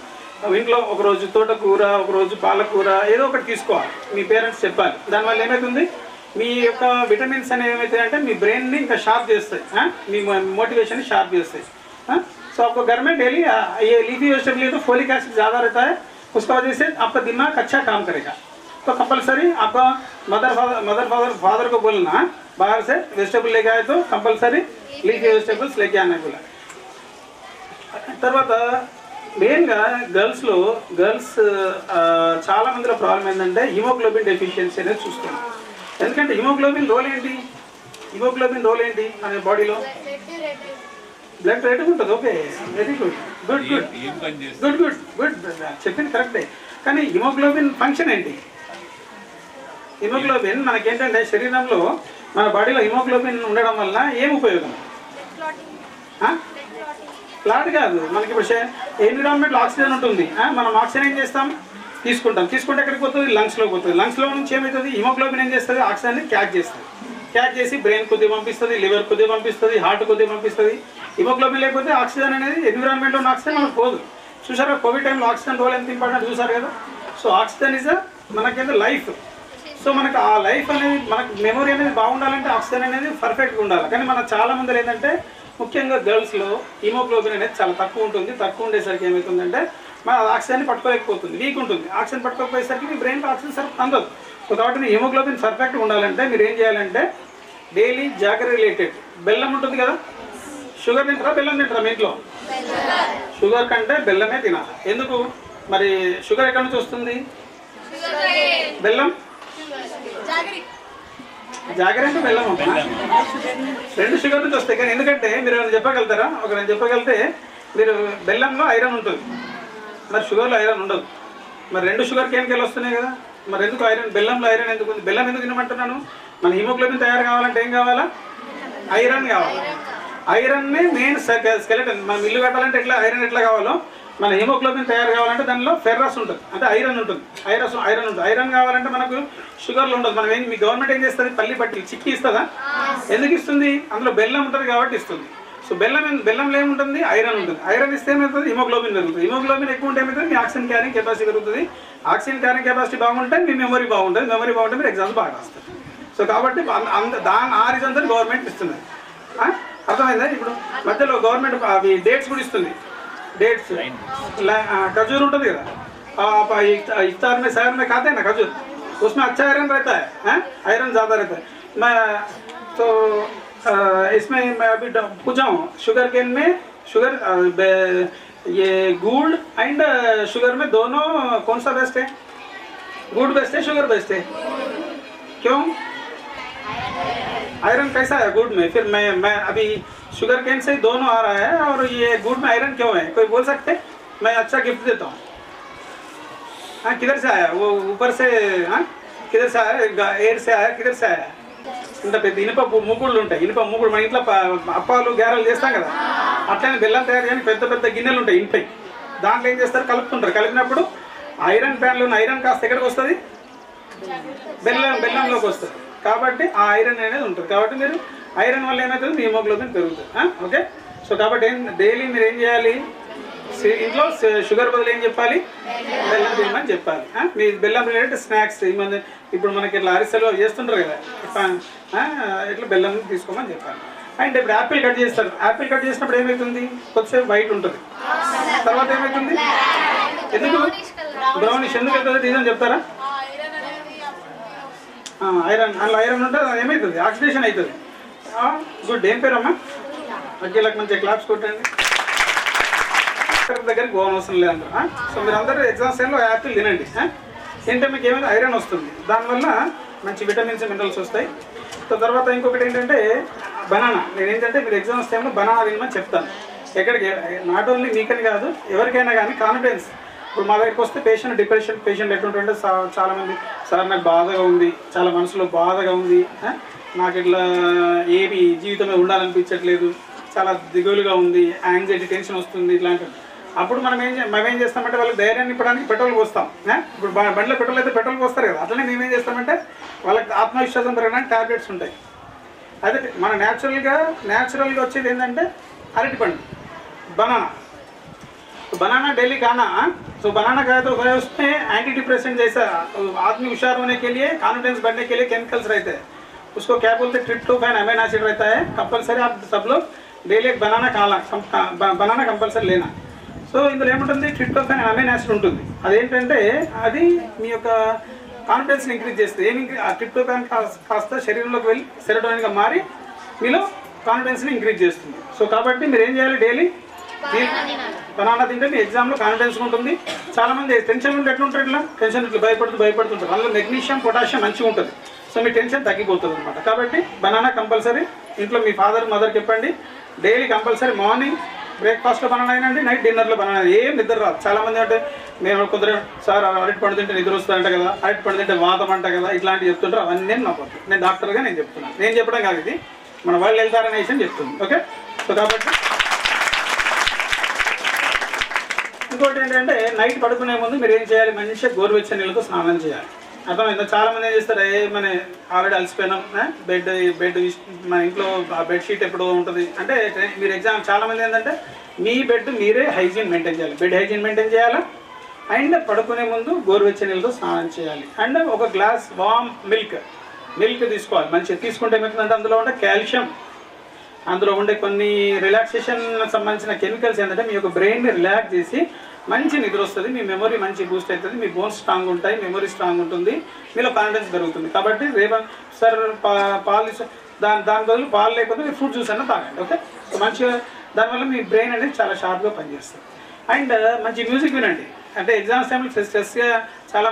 ఇంట్లో ఒకరోజు తోటకూర, ఒకరోజు పాలకూర ఏదో ఒకటి తీసుకోవాలి. మీ పేరెంట్స్ చెప్పాలి. దానివల్ల ఏమవుతుంది? మీ యొక్క విటమిన్స్ అనేవి ఏమవుతాయి అంటే మీ బ్రెయిన్ని ఇంకా షార్ప్ చేస్తాయి, మీ मोटिवेशन షార్ప్ చేస్తాయి. సో आपको घर में डेली ये लीफी वेजिटेबल है तो फोलिक एसिड ज़्यादा रहता है, उसका वजह से आपका दिमाग अच्छा काम करेगा. तो कंपलसरी आपका फादर को बोलना बाहर से वेजिटेबल लेके आए तो कंपलसरी लीफी वेजिटेबल्स लेके आने बोला. తర్వాత మెయిన్గా గర్ల్స్ చాలా మందిలో ప్రాబ్లం ఏంటంటే హిమోగ్లోబిన్ డెఫిషియన్సీ అనేది చూస్తున్నాం. ఎందుకంటే హిమోగ్లోబిన్ రోల్ ఏంటి? హిమోగ్లోబిన్ రోల్ ఏంటి అనే బాడీలో బ్లడ్ రేట్ ఉంటుంది. Okay, very good good good good good good చెప్పింది కరెక్టే. కానీ హిమోగ్లోబిన్ ఫంక్షన్ ఏంటి? హిమోగ్లోబిన్ మనకేంటంటే శరీరంలో మన బాడీలో హిమోగ్లోబిన్ ఉండడం వల్ల ఏం ఉపయోగం? క్లాట్ కాదు. మనకి ఇప్పుడు ఎన్విరాన్మెంట్లో ఆక్సిజన్ ఉంటుంది. మనం ఆక్సిజన్ ఏం చేస్తాం? తీసుకుంటే ఎక్కడికి పోతుంది? లంగ్స్లోకి పోతుంది. లంగ్స్లో నుంచి ఏమవుతుంది? హిమోగ్లోబిన్ ఏం చేస్తుంది? ఆక్సిజన్ని క్యాచ్ చేస్తుంది. క్యాచ్ చేసి బ్రెయిన్ కొద్దిగా పంపిస్తుంది, లివర్ కొద్దిగా పంపిస్తుంది, హార్ట్ కొద్దిగా పంపిస్తుంది. హిమోగ్లోబిన్ లేకపోతే ఆక్సిజన్ అనేది ఎన్విరాన్మెంట్లో ఉన్న ఆక్సిజన్ మనకు పోదు. చూసారా కోవిడ్ టైంలో ఆక్సిజన్ రోల్ ఎంత ఇంపార్టెంట్ చూసారు కదా. సో ఆక్సిజన్ ఇస్ మనకేంటో లైఫ్. సో మనకు ఆ లైఫ్ అనేది మనకు మెమరీ అనేది బాగుండాలంటే ఆక్సిజన్ అనేది పర్ఫెక్ట్గా ఉండాలి. కానీ మన చాలా మంది ఏంటంటే ముఖ్యంగా గర్ల్స్లో హిమోగ్లోబిన్ అనేది చాలా తక్కువ ఉంటుంది. తక్కువ ఉండేసరికి ఏమవుతుందంటే మన ఆక్సిజన్ని పట్టుకోలేకపోతుంది, వీక్ ఉంటుంది. ఆక్సిజన్ పట్టుకోకపోయేసరికి మీ బ్రెయిన్కి ఆక్సిజన్ సరిగ్గా అందదు. సో కాబట్టి మీ హిమోగ్లోబిన్ పర్ఫెక్ట్గా ఉండాలంటే మీరు ఏం చేయాలంటే డైలీ జాగర్ రిలేటెడ్ బెల్లం ఉంటుంది కదా. షుగర్ తింటారా బెల్లం తింటారా మీ ఇంట్లో? షుగర్ కంటే బెల్లమే తినాలి. ఎందుకు మరి? షుగర్ ఎక్కడి నుంచి వస్తుంది? బెల్లం. జాగర్ అంటే బెల్లం అమ్మా. 2 షుగర్ నుంచి వస్తాయి. కానీ ఎందుకంటే మీరు ఏమైనా చెప్పగలుగుతారా? నేను చెప్పగలిగితే మీరు బెల్లంలో ఐరన్ ఉంటుంది, మరి షుగర్లో ఐరన్ ఉండదు. మరి 2 షుగర్ కేన్కెళ్ళి వస్తున్నాయి కదా. మరి ఎందుకు ఐరన్? బెల్లంలో ఐరన్ ఎందుకు ఉంది? బెల్లం ఎందుకు తినమంటున్నాను? మన హిమోగ్లోబిన్ తయారు కావాలంటే ఏం కావాలా? ఐరన్ కావాలి. ఐరన్నే మెయిన్ స్కెలెటన్. మనం ఇల్లు కట్టాలంటే ఐరన్ ఎట్లా కావాలో మన హిమోగ్లోబిన్ తయారు కావాలంటే దానిలో ఫెర్రస్ ఉంటుంది, అంటే ఐరన్ ఉంటుంది. ఐరన్ ఉంటుంది. ఐరన్ కావాలంటే మనకు షుగర్లో ఉండదు. మనం మీ గవర్నమెంట్ ఏం చేస్తుంది? పల్లి పట్టి చిక్కి ఇస్తుందా? ఎందుకు ఇస్తుంది? అందులో బెల్లం ఉంటుంది కాబట్టి ఇస్తుంది. సో బెల్లంలో ఏముంటుంది? ఐరన్ ఉంటుంది. ఐరన్ ఇస్తే ఏమవుతుంది? హిమోగ్లోబిన్ పెరుగుతుంది. హిమోగ్లోబిన్ ఎక్కువ ఉంటే ఏమవుతుంది? మీ ఆక్సిజన్ క్యారింగ్ కెపాసిటీ పెరుగుతుంది. ఆక్సిజన్ క్యారింగ్ కెపాసిటీ బాగుంటే మీ మెమరీ బాగుంటుంది. మెమరీ బాగుంటే మీరు ఎగ్జామ్స్ బాగా వస్తారు. సో కాబట్టి ఆ రీజన్ తో గవర్నమెంట్ ఇస్తుంది. అర్థమైందా? ఇప్పుడు మధ్యలో గవర్నమెంట్ అవి డేట్స్ కూడా ఇస్తుంది. డేట్స్ खजूर ఉంటుంది కదా. इफ्तार में सहर में खाते हैं ना खजूर, उसमें अच्छा आयरन रहता है, आयरन ज़्यादा रहता है. मैं तो इसमें मैं अभी पूछा हूँ शुगर केन में ये गुड़ एंड शुगर में दोनों कौन सा बेस्ट है? गुड़ बेस्ट है, शुगर बेस्ट है? क्यों? आयरन कैसा है गुड़ में? फिर मैं अभी शुगर केन से दोनों आ रहा है और ये गुड़ में आयरन क्यों है? कोई बोल सकते? मैं अच्छा गिफ्ट देता हूँ. किधर से आया वो? ऊपर से కిదర్ సే ఆయా ఏర్ సే ఆయా కిదర్ సే ఆయా ఇంత పెద్ద ఇనుప మూకుళ్ళు ఉంటాయి. ఇనుప మూకుడు మన ఇంట్లో అప్పాలు గారెలు చేస్తాం కదా, అట్లనే బెల్లం తయారు చేయని పెద్ద పెద్ద గిన్నెలు ఉంటాయి ఇంపై. దాంట్లో ఏం చేస్తారు, కలుపుతుంటారు. కలిపినప్పుడు ఐరన్ ప్యాన్లో ఉన్న ఐరన్ కాస్త ఎక్కడికి వస్తుంది, బెల్లంలోకి వస్తుంది. కాబట్టి ఆ ఐరన్ అనేది ఉంటుంది. కాబట్టి మీరు ఐరన్ వల్ల ఏమవుతుంది, మీ హిమోగ్లోబిన్ పెరుగుతుంది. ఓకే. సో కాబట్టి డైలీ మీరు ఏం చేయాలి, ఇంట్లో షుగర్ బదులు ఏం చెప్పాలి, బెల్లం తినమని చెప్పాలి. మీ బెల్లం రిలేటెడ్ స్నాక్స్ ఇప్పుడు మనకి ఇట్లా అరిసెలు చేస్తుంటారు కదా, ఇట్లా బెల్లం తీసుకోమని చెప్పాలి. అండ్ ఇప్పుడు యాపిల్ కట్ చేస్తారు. యాపిల్ కట్ చేసినప్పుడు ఏమవుతుంది, కొద్దిసేపు వైట్ ఉంటుంది, తర్వాత ఏమవుతుంది, ఎందుకు బ్రౌనిష్ ఎందుకు అవుతుంది, రీజన్ చెప్తారా? ఐరన్, అందులో ఐరన్ ఉంటే ఏమవుతుంది, ఆక్సిడేషన్ అవుతుంది. గుడ్. ఏం పేరమ్మా? అగ్గీలకు మంచిగా క్లాప్స్ కొట్టండి. దగ్గరికి పోవడం అవసరం లేదంటారు. సో మీరు అందరూ ఎగ్జామ్స్ టైంలో యాపిల్ తినండి. తింటే మీకు ఏమైనా ఐరన్ వస్తుంది, దానివల్ల మంచి విటమిన్స్ మినరల్స్ వస్తాయి. సో తర్వాత ఇంకొకటి ఏంటంటే బనానా. నేను ఏంటంటే మీరు ఎగ్జామ్స్ టైంలో బనానా తినమని చెప్తాను. ఎక్కడికి, నాట్ ఓన్లీ మీకని కాదు, ఎవరికైనా కానీ కాన్ఫిడెన్స్. ఇప్పుడు మా దగ్గరికి వస్తే డిప్రెషన్ పేషెంట్ ఎట్లుంటుంటే చాలామంది, సార్ నాకు బాధగా ఉంది, చాలా మనసులో బాధగా ఉంది, నాకు ఇట్లా ఏమి జీవితంలో ఉండాలనిపించట్లేదు, చాలా దిగులుగా ఉంది, యాంగ్జైటీ, టెన్షన్ వస్తుంది, ఇట్లాంటివి. అప్పుడు మేమేం చేస్తామంటే వాళ్ళకి ధైర్యాన్ని ఇవ్వడానికి పెట్రోల్ పోస్తాం. ఇప్పుడు బండిలో పెట్రోల్ అయితే పెట్రోల్ పోస్తారు కదా, అట్లనే మేమేం చేస్తామంటే వాళ్ళకి ఆత్మవిశ్వాసం పెరగడానికి ట్యాబ్లెట్స్ ఉంటాయి. అదే మన న్యాచురల్గా వచ్చేది ఏంటంటే అరటిపండు, बनाना डेली खाना. सो बनाना खाए तो उसमें एंटी डिप्रेसेंट जैसा आदमी हुशार होने के लिए, कॉन्फिडेंस बढ़ने के लिए केमिकल्स रहते हैं. उसको क्या बोलते हैं, ट्रिप्टोफैन अमीनो एसिड रहता है. कंपलसरी आप सब लोग डेली एक बनाना कंपलसरी लेना. సో ఇందులో ఏముంటుంది, ట్రిప్టోఫాన్ అమైనో యాసిడ్ ఉంటుంది. అదేంటంటే అది మీ యొక్క కాన్ఫిడెన్స్ని ఇంక్రీజ్ చేస్తుంది. ఆ ట్రిప్టోఫాన్ కాస్త శరీరంలోకి వెళ్ళి సెరోటోనిన్గా మారి మీలో కాన్ఫిడెన్స్ని ఇంక్రీజ్ చేస్తుంది. సో కాబట్టి మీరు ఏం చేయాలి, డైలీ బనానా తింటే మీ ఎగ్జామ్లో కాన్ఫిడెన్స్ ఉంటుంది. చాలామంది టెన్షన్ ఉంటే ఎట్లుంటారు, ఇట్లా టెన్షన్ ఇట్లా భయపడుతుంటారు. అందులో మెగ్నీషియం, పొటాషియం మంచిగా ఉంటుంది. సో మీ టెన్షన్ తగ్గిపోతుంది అనమాట. కాబట్టి బనానా కంపల్సరీ ఇంట్లో మీ మదర్కి చెప్పండి. డైలీ కంపల్సరీ మార్నింగ్ బ్రేక్ఫాస్ట్లో బనానా అయినండి, నైట్ డిన్నర్లో బనానా. ఏం నిద్ర రాదు. చాలామంది అంటే మేము కొందరు సార్ అరటి పండు తింటే నిద్ర వస్తుందంట కదా, అరటి పండు తింటే వాతం అంట కదా, ఇట్లాంటివి చెప్తుంటారు. అవన్నీ నాకు నేను డాక్టర్గా నేను చెప్తున్నాను. నేను చెప్పడం కాదు, ఇది మన వాళ్ళు వెళ్తారనే విషయం చెప్తుంది. ఓకే. సో కాబట్టి ఇంకోటి ఏంటంటే నైట్ పడుకునే ముందు మీరు ఏం చేయాలి, మంచిగా గోరువెచ్చని నీళ్ళతో స్నానం చేయాలి. అర్థమైందా? చాలామంది ఏం చేస్తారు, మన ఆల్రెడీ అలసిపోయినాం, బెడ్ మన ఇంట్లో ఆ బెడ్షీట్ ఎప్పుడో ఉంటుంది అంటే మీరు ఎగ్జామ్. చాలామంది ఏంటంటే మీ బెడ్ మీరే హైజీన్ మెయింటైన్ చేయాలి, బెడ్ హైజీన్ మెయింటైన్ చేయాలా. అండ్ పడుకునే ముందు గోరువెచ్చని నీళ్ళతో స్నానం చేయాలి. అండ్ ఒక గ్లాస్ వామ్ మిల్క్ తీసుకోవాలి. మంచిగా తీసుకుంటే ఏమవుతుందంటే అందులో ఉండే కాల్షియం, అందులో ఉండే కొన్ని రిలాక్సేషన్ సంబంధించిన కెమికల్స్ ఏంటంటే మీ యొక్క బ్రెయిన్ని రిలాక్స్ చేసి మంచి నిద్ర వస్తుంది, మీ మెమొరీ మంచి బూస్ట్ అవుతుంది, మీ బోన్స్ స్ట్రాంగ్ ఉంటాయి, మెమొరీ స్ట్రాంగ్ ఉంటుంది, మీలో కాన్ఫిడెన్స్ పెరుగుతుంది. కాబట్టి సార్ పాలు దాని బదులు పాలు లేకపోతే మీరు ఫ్రూట్ జ్యూస్ అన్న తాగండి. ఓకే. సో మంచిగా దానివల్ల మీ బ్రెయిన్ అనేది చాలా షార్ప్గా పనిచేస్తుంది. అండ్ మంచి మ్యూజిక్ వినండి. అంటే ఎగ్జామ్స్ టైంలో స్ట్రెస్గా చాలా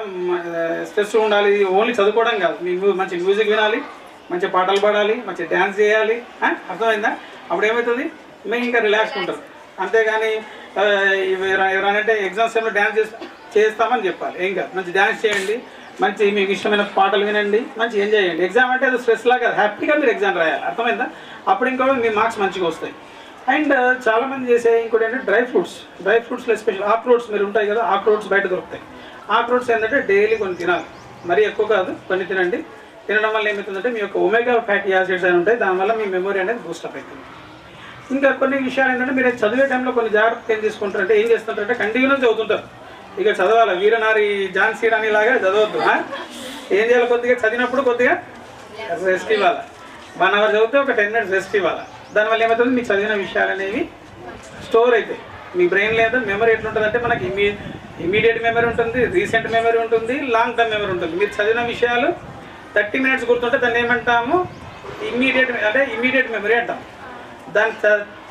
స్ట్రెస్ ఉండాలి, ఓన్లీ చదువుకోవడం కాదు, మీకు మంచి మ్యూజిక్ వినాలి, మంచి పాటలు పాడాలి, మంచి డ్యాన్స్ చేయాలి. అర్థమైందా? అప్పుడు ఏమవుతుంది, మేము ఇంకా రిలాక్స్గా ఉంటారు. అంతేగాని ఎవరైనా ఎగ్జామ్స్ టైంలో డ్యాన్స్ చేస్తామని చెప్పాలి, ఏం కాదు. మంచి డ్యాన్స్ చేయండి, మంచి మీకు ఇష్టమైన పాటలు వినండి, మంచి ఎంజాయ్ చేయండి. ఎగ్జామ్ అంటే అది స్ట్రెస్ లాగా హ్యాపీగా మీరు ఎగ్జామ్ రాయాలి. అర్థమైందా? అప్పుడు ఇంకో మీ మార్క్స్ మంచిగా వస్తాయి. అండ్ చాలామంది చేసే ఇంకోటి ఏంటంటే డ్రై ఫ్రూట్స్లో ఎస్పెషల్ ఆక్రోట్స్ మీరు ఉంటాయి కదా, ఆక్రోట్స్ బయట దొరుకుతాయి. ఆక్రోట్స్ ఏంటంటే డైలీ కొన్ని తినాలి, మరీ ఎక్కువ కాదు, కొన్ని తినండి. తినడం వల్ల ఏమవుతుందంటే మీ యొక్క ఒమేగా ఫ్యాటీ యాసిడ్స్ అని ఉంటాయి, దానివల్ల మీ మెమొరీ అనేది బూస్టప్ అవుతుంది. ఇంకా కొన్ని విషయాలు ఏంటంటే మీరు చదివే టైంలో కొన్ని జాగ్రత్తలు ఏం తీసుకుంటారంటే, ఏం చేస్తుంటారంటే కంటిన్యూస్ చదువుతుంటారు. ఇక చదవాలి, వీరనారి ఝాన్సీ రాణి లాగా చదవద్దు. ఏం చేయాలి, కొద్దిగా చదివినప్పుడు కొద్దిగా రెస్ట్ ఇవ్వాలి. 1 hour చదివితే ఒక 10 minutes రెస్ట్ ఇవ్వాలి. దానివల్ల ఏమవుతుంది, మీకు చదివిన విషయాలు అనేవి స్టోర్ అవుతాయి. మీ బ్రెయిన్ లేదా మెమరీ ఎట్లుంటుంది అంటే మనకి ఇమీడియట్ మెమరీ ఉంటుంది, రీసెంట్ మెమరీ ఉంటుంది, లాంగ్ టర్మ్ మెమరీ ఉంటుంది. మీరు చదివిన విషయాలు 30 minutes గుర్తుంటే దాన్ని ఏమంటాము, ఇమీడియట్ మెమరీ అంటాం. దాని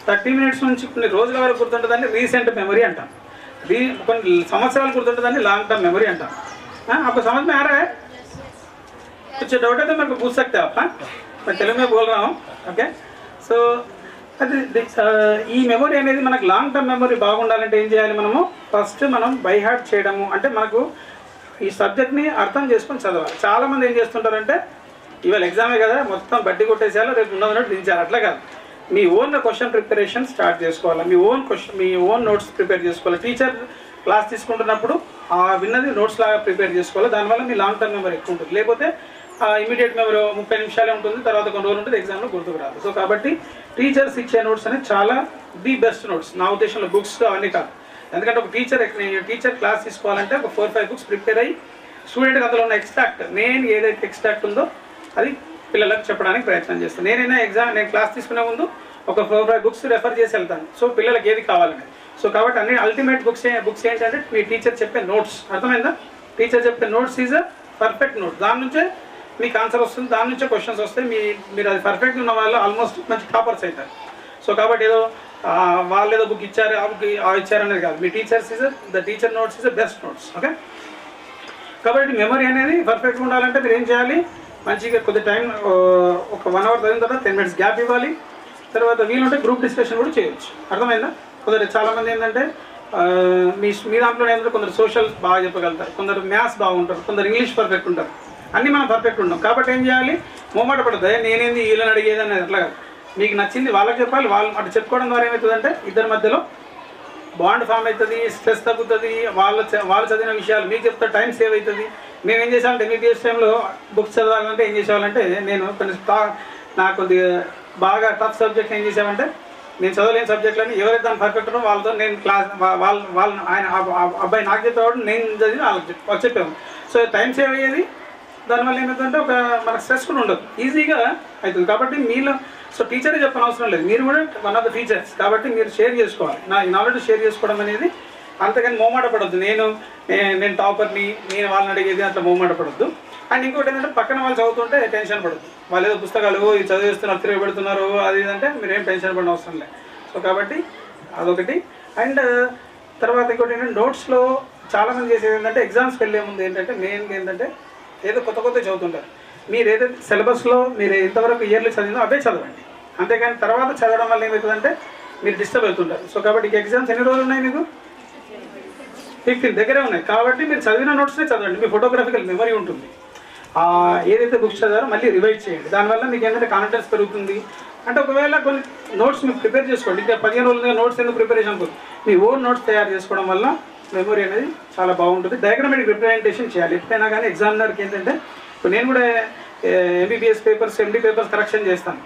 30 minutes నుంచి కొన్ని రోజుల వరకు గుర్తుంటే దాన్ని రీసెంట్ మెమరీ అంటాం. కొన్ని సంవత్సరాలు గుర్తుంటే దాన్ని లాంగ్ టర్మ్ మెమరీ అంటాం. आपको समझ में आ रहा है? कुछ डाउट है तो मेरे को पूछ सकते हैं आप. मैं तेलुगु में बोल रहा हूँ. ओके. సో అది ఈ మెమొరీ అనేది మనకు లాంగ్ టర్మ్ మెమొరీ బాగుండాలంటే ఏం చేయాలి, మనము ఫస్ట్ మనం బై హార్ట్ చేయడము. అంటే మనకు ఈ సబ్జెక్ట్ని అర్థం చేసుకొని చదవాలి. చాలామంది ఏం చేస్తుంటారంటే ఇవాళ ఎగ్జామే కదా మొత్తం బట్టి కొట్టేసేయాలి, రేపు ఉన్నది దించాలి. అట్లా కాదు, మీ ఓన్ క్వశ్చన్ ప్రిపరేషన్ స్టార్ట్ చేసుకోవాలి, మీ ఓన్ నోట్స్ ప్రిపేర్ చేసుకోవాలి. టీచర్ క్లాస్ తీసుకుంటున్నప్పుడు ఆ విన్నది నోట్స్ లాగా ప్రిపేర్ చేసుకోవాలి. దానివల్ల మీ లాంగ్ టర్మ్ మెమరీ ఎక్కువ ఉంటుంది. లేకపోతే ఇమీడియట్ మెమరీ 30 నిమిషాలే ఉంటుంది, తర్వాత కొన్ని రోజులు ఉంటుంది, ఎగ్జామ్లో గుర్తుకు రాదు. సో కాబట్టి టీచర్స్ ఇచ్చే నోట్స్ అనేది చాలా ది బెస్ట్ నోట్స్ నా ఉద్దేశంలో. బుక్స్ అవన్నీ కాదు, ఎందుకంటే ఒక టీచర్ క్లాస్ తీసుకోవాలంటే ఒక 4-5 బుక్స్ ప్రిపేర్ అయ్యి స్టూడెంట్కి అందులో ఉన్న ఎక్స్ట్రాక్ట్, నేను ఏదైతే ఎక్స్ట్రాక్ట్ ఉందో అది పిల్లలకు చెప్పడానికి ప్రయత్నం చేస్తాను. నేను క్లాస్ తీసుకునే ముందు ఒక 4-5 బుక్స్ రెఫర్ చేసి వెళ్తాను. సో పిల్లలకి ఏది కావాలని. సో కాబట్టి అన్ని అల్టిమేట్ బుక్స్ ఏంటంటే మీ టీచర్ చెప్పే నోట్స్. అర్థమైందా? టీచర్ చెప్పే notes is a perfect note. దాని నుంచే మీకు ఆన్సర్ వస్తుంది, దాని నుంచే క్వశ్చన్స్ వస్తాయి. మీరు అది పర్ఫెక్ట్ ఉన్న వాళ్ళు ఆల్మోస్ట్ మంచి టాపర్స్ అవుతారు. సో కాబట్టి ఏదో వాళ్ళు ఏదో బుక్ ఇచ్చారు, ఆ బుక్ ఇచ్చారనేది కాదు. మీ teacher notes is the best notes. Okay, కాబట్టి మెమరీ అనేది పర్ఫెక్ట్గా ఉండాలంటే మీరు ఏం చేయాలి, మంచిగా కొద్ది టైం ఒక 1 అవర్ చదివిన తర్వాత 10 minutes గ్యాప్ ఇవ్వాలి. తర్వాత వీలుంటే గ్రూప్ డిస్కషన్ కూడా చేయొచ్చు. అర్థమైందా? కొందరు చాలామంది ఏంటంటే మీ దాంట్లో ఏంటంటే కొందరు సోషల్ బాగా చెప్పగలుగుతారు, కొందరు మ్యాథ్స్ బాగుంటారు, కొందరు ఇంగ్లీష్ పర్ఫెక్ట్ ఉంటారు. అన్నీ మనం పర్ఫెక్ట్ ఉంటాం. కాబట్టి ఏం చేయాలి, మొహమాట పడద్దు, నేనేంది వీళ్ళని అడిగేది అనేది అట్లా కాదు. మీకు నచ్చింది వాళ్ళకి చెప్పాలి. వాళ్ళు అటు చెప్పుకోవడం ద్వారా ఏమవుతుందంటే ఇద్దరి మధ్యలో బాండ్ ఫామ్ అవుతుంది, స్ట్రెస్ తగ్గుతుంది. వాళ్ళు చదివిన విషయాలు మీకు చెప్తే టైం సేవ్ అవుతుంది. మేము ఏం చేసామంటే ఎంబీబీఎస్ టైంలో బుక్స్ చదవాలంటే ఏం చేసేవాళ్ళంటే నేను నాకు కొద్దిగా బాగా టఫ్ సబ్జెక్ట్ ఏం చేసామంటే నేను చదవలేని సబ్జెక్టులని ఎవరైతే దాన్ని పర్ఫెక్ట్ ఉన్నారో వాళ్ళతో నేను క్లాస్ వాళ్ళు ఆయన అబ్బాయి నాకు చెప్పేవాడు, నేను చదివి వాళ్ళకి చెప్పాము. సో టైం సేవ్ అయ్యేది. దానివల్ల ఏమవుతుందంటే మనకు స్ట్రెస్ కూడా ఉండదు, ఈజీగా అవుతుంది. కాబట్టి మీలో సో టీచరే చెప్పని అవసరం లేదు, మీరు కూడా వన్ ఆఫ్ ద టీచర్స్. కాబట్టి మీరు షేర్ చేసుకోవాలి. ఈ నాలెడ్జ్ షేర్ చేసుకోవడం అనేది. అంతకని మొహమాట పడద్దు, నేను టాపర్ని, నేను వాళ్ళని అడిగేది అట్లా మొహమాట పడద్దు. అండ్ ఇంకోటి ఏంటంటే పక్కన వాళ్ళు చదువుతుంటే టెన్షన్ పడద్దు. వాళ్ళు ఏదో పుస్తకాలు ఇది చదివిస్తున్నారు, తిరిగి పెడుతున్నారు, అది ఇదంటే మీరేం టెన్షన్ పడిన అవసరం లేదు. సో కాబట్టి అదొకటి. అండ్ తర్వాత ఇంకోటి ఏంటంటే నోట్స్లో చాలామంది చేసేది ఏంటంటే ఎగ్జామ్స్కి వెళ్ళే ముందు ఏంటంటే మెయిన్గా ఏంటంటే ఏదో కొత్త చదువుతుంటారు. మీరు ఏదైతే సిలబస్లో మీరు ఎంతవరకు ఇయర్లీ చదివిందో అవే చదవండి. అంతేకాని తర్వాత చదవడం వల్ల ఏమవుతుందంటే మీరు డిస్టర్బ్ అవుతుంటారు. సో కాబట్టి ఎగ్జామ్స్ ఎన్ని రోజులు ఉన్నాయి మీకు? 15 దగ్గరే ఉన్నాయి. కాబట్టి మీరు చదివిన నోట్స్నే చదవండి. మీ ఫోటోగ్రాఫికల్ మెమరీ ఉంటుంది. ఏదైతే బుక్స్ చదివారో మళ్ళీ రివైజ్ చేయండి. దానివల్ల మీకు ఏంటంటే కాన్ఫిడెన్స్ పెరుగుతుంది. అంటే ఒకవేళ కొన్ని నోట్స్ మీకు ప్రిపేర్ చేసుకోండి. ఇంకా 15 రోజులుగా నోట్స్ ఎందుకు ప్రిపరేషన్ అనుకోండి, మీ ఓన్ నోట్స్ తయారు చేసుకోవడం వల్ల మెమరీ అనేది చాలా బాగుంటుంది. డయాగ్రామెటిక్ రిప్రజెంటేషన్ చేయాలి ఎప్పుడైనా కానీ. ఎగ్జామినర్కి ఏంటంటే ఇప్పుడు నేను కూడా MBBS papers, MD papers correction చేస్తాను.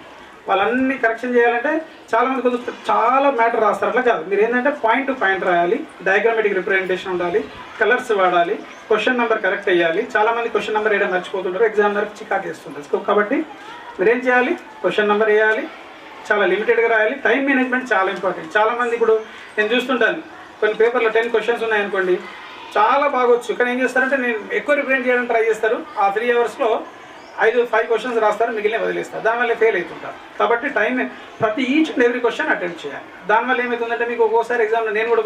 వాళ్ళన్నీ కరెక్షన్ చేయాలంటే చాలామంది కొంచెం చాలా మ్యాటర్ రాస్తారు. అట్లా కాదు, మీరు ఏంటంటే పాయింట్ టు పాయింట్ రాయాలి, డయాగ్రామెటిక్ రిప్రజెంటేషన్ ఉండాలి, కలర్స్ వాడాలి, క్వశ్చన్ నెంబర్ కరెక్ట్ వేయాలి. చాలామంది క్వశ్చన్ నెంబర్ వేయడం మర్చిపోతుంటారు, ఎగ్జామినర్కి చికాకు చేస్తుంటారు. కాబట్టి మీరేం చేయాలి, క్వశ్చన్ నెంబర్ వేయాలి, చాలా లిమిటెడ్గా రాయాలి. టైం మేనేజ్మెంట్ చాలా ఇంపార్టెంట్. చాలామంది ఇప్పుడు నేను చూస్తుంటాను కొన్ని పేపర్లో 10 క్వశ్చన్స్ ఉన్నాయనుకోండి, చాలా బాగొచ్చు, కానీ ఏం చేస్తారంటే నేను ఎక్కువ రిప్రజెంట్ చేయడానికి ట్రై చేస్తారు. ఆ 3 అవర్స్లో 5 క్వశ్చన్స్ రాస్తారు, మిగిలిన వదిలేస్తారు. దానివల్ల ఫెయిల్ అవుతుంటారు. కాబట్టి ప్రతి each and every question attempt చేయాలి. దానివల్ల ఏమవుతుందంటే మీకు ఒక్కోసారి ఎగ్జామ్లో నేను కూడా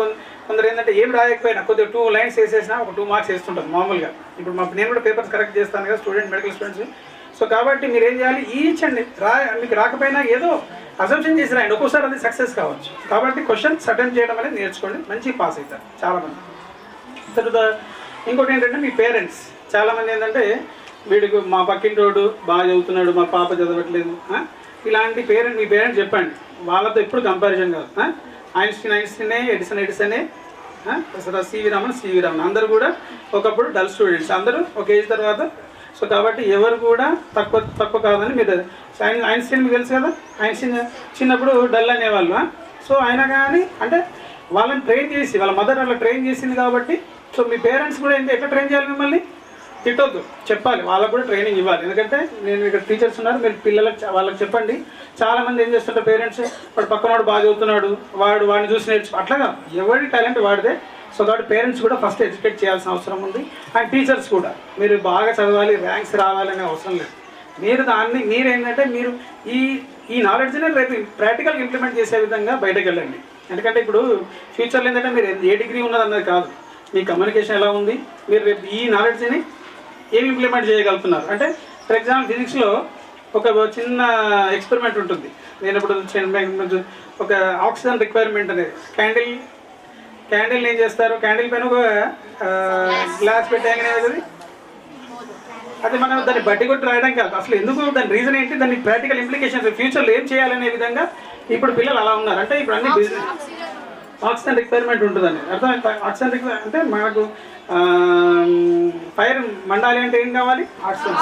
కొందరు ఏంటంటే ఏం రాయకపోయినా కొద్దిగా 2 lines వేసేసినా ఒక 2 marks వేస్తుంటారు మామూలుగా. ఇప్పుడు నేను కూడా పేపర్స్ కరెక్ట్ చేస్తాను కదా, మెడికల్ స్టూడెంట్స్. సో కాబట్టి మీరు ఏం చేయాలి, ఈచ్ అండ్ మీకు రాకపోయినా ఏదో అసంప్షన్ చేసి రాయండి, ఒక్కోసారి అది సక్సెస్ కావచ్చు. కాబట్టి క్వశ్చన్స్ అటెంప్ట్ చేయడం అనేది నేర్చుకోండి, మంచి పాస్ అవుతారు చాలామంది. తర్వాత ఇంకోటి ఏంటంటే మీ పేరెంట్స్. చాలామంది ఏంటంటే వీడికి మా పక్కింటోడు బాగా చదువుతున్నాడు, మా పాప చదవట్లేదు, ఇలాంటి మీ పేరెంట్స్ చెప్పండి. వాళ్ళతో ఎప్పుడు కంపారిజన్ కాదు. ఐన్స్టీనే, ఎడిసనే, సివి రామన్ అందరూ కూడా ఒకప్పుడు డల్ స్టూడెంట్స్, అందరూ ఒక ఏజ్ తర్వాత. సో కాబట్టి ఎవరు కూడా తక్కువ కాదని మీరు. ఐన్స్టీన్ మీకు తెలుసు కదా, ఐన్స్టీన్ చిన్నప్పుడు డల్ అనేవాళ్ళు. సో అయినా కానీ అంటే వాళ్ళని ట్రైన్ చేసి, వాళ్ళ మదర్ అలా ట్రైన్ చేసింది కాబట్టి. సో మీ పేరెంట్స్ కూడా ఎట్లా ట్రైన్ చేయాలి, మిమ్మల్ని తిట్టొద్దు, చెప్పాలి, వాళ్ళకు కూడా ట్రైనింగ్ ఇవ్వాలి. ఎందుకంటే నేను ఇక్కడ టీచర్స్ ఉన్నారు, మీరు వాళ్ళకి చెప్పండి. చాలామంది ఏం చేస్తుంటారు పేరెంట్స్, వాడు పక్కనవాడు బాగా చదువుతున్నాడు, వాడిని చూసి అట్లాగా ఎవరి టాలెంట్ వాడిదే. సో కాబట్టి పేరెంట్స్ కూడా ఫస్ట్ ఎడ్యుకేట్ చేయాల్సిన అవసరం ఉంది. అండ్ టీచర్స్ కూడా మీరు బాగా చదవాలి, ర్యాంక్స్ రావాలనే అవసరం లేదు. మీరు ఏంటంటే మీరు ఈ నాలెడ్జ్ని రేపు ప్రాక్టికల్గా ఇంప్లిమెంట్ చేసే విధంగా బయటకు వెళ్ళండి. ఎందుకంటే ఇప్పుడు ఫ్యూచర్లో ఏంటంటే మీరు ఏ డిగ్రీ ఉన్నదన్నది కాదు, మీ కమ్యూనికేషన్ ఎలా ఉంది, మీరు రేపు ఈ నాలెడ్జ్ని ఏమి ఇంప్లిమెంట్ చేయగలుగుతున్నారు. అంటే ఫర్ ఎగ్జాంపుల్ ఫిజిక్స్లో ఒక చిన్న ఎక్స్పెరిమెంట్ ఉంటుంది. నేను ఇప్పుడు ఒక ఆక్సిజన్ రిక్వైర్మెంట్ అనేది క్యాండిల్ ఏం చేస్తారు, క్యాండిల్ పైన ఒక గ్లాస్ పెట్టాగానే అవుతుంది. అది మనం దాన్ని బట్టి కొట్టి రాయడం కాదు, అసలు ఎందుకు దాని రీజన్ ఏంటి, దాని ప్రాక్టికల్ ఇంప్లికేషన్స్ ఫ్యూచర్లో ఏం చేయాలనే విధంగా ఇప్పుడు పిల్లలు అలా ఉన్నారు. అంటే ఇప్పుడు అన్ని బిజినెస్ ఆక్సిజన్ రిక్వైర్మెంట్ ఉంటుందండి, అర్థమైంది. ఆక్సిజన్ రిక్వైర్ అంటే మనకు ఫైర్ మండాలి అంటే ఏం కావాలి, ఆక్సిజన్.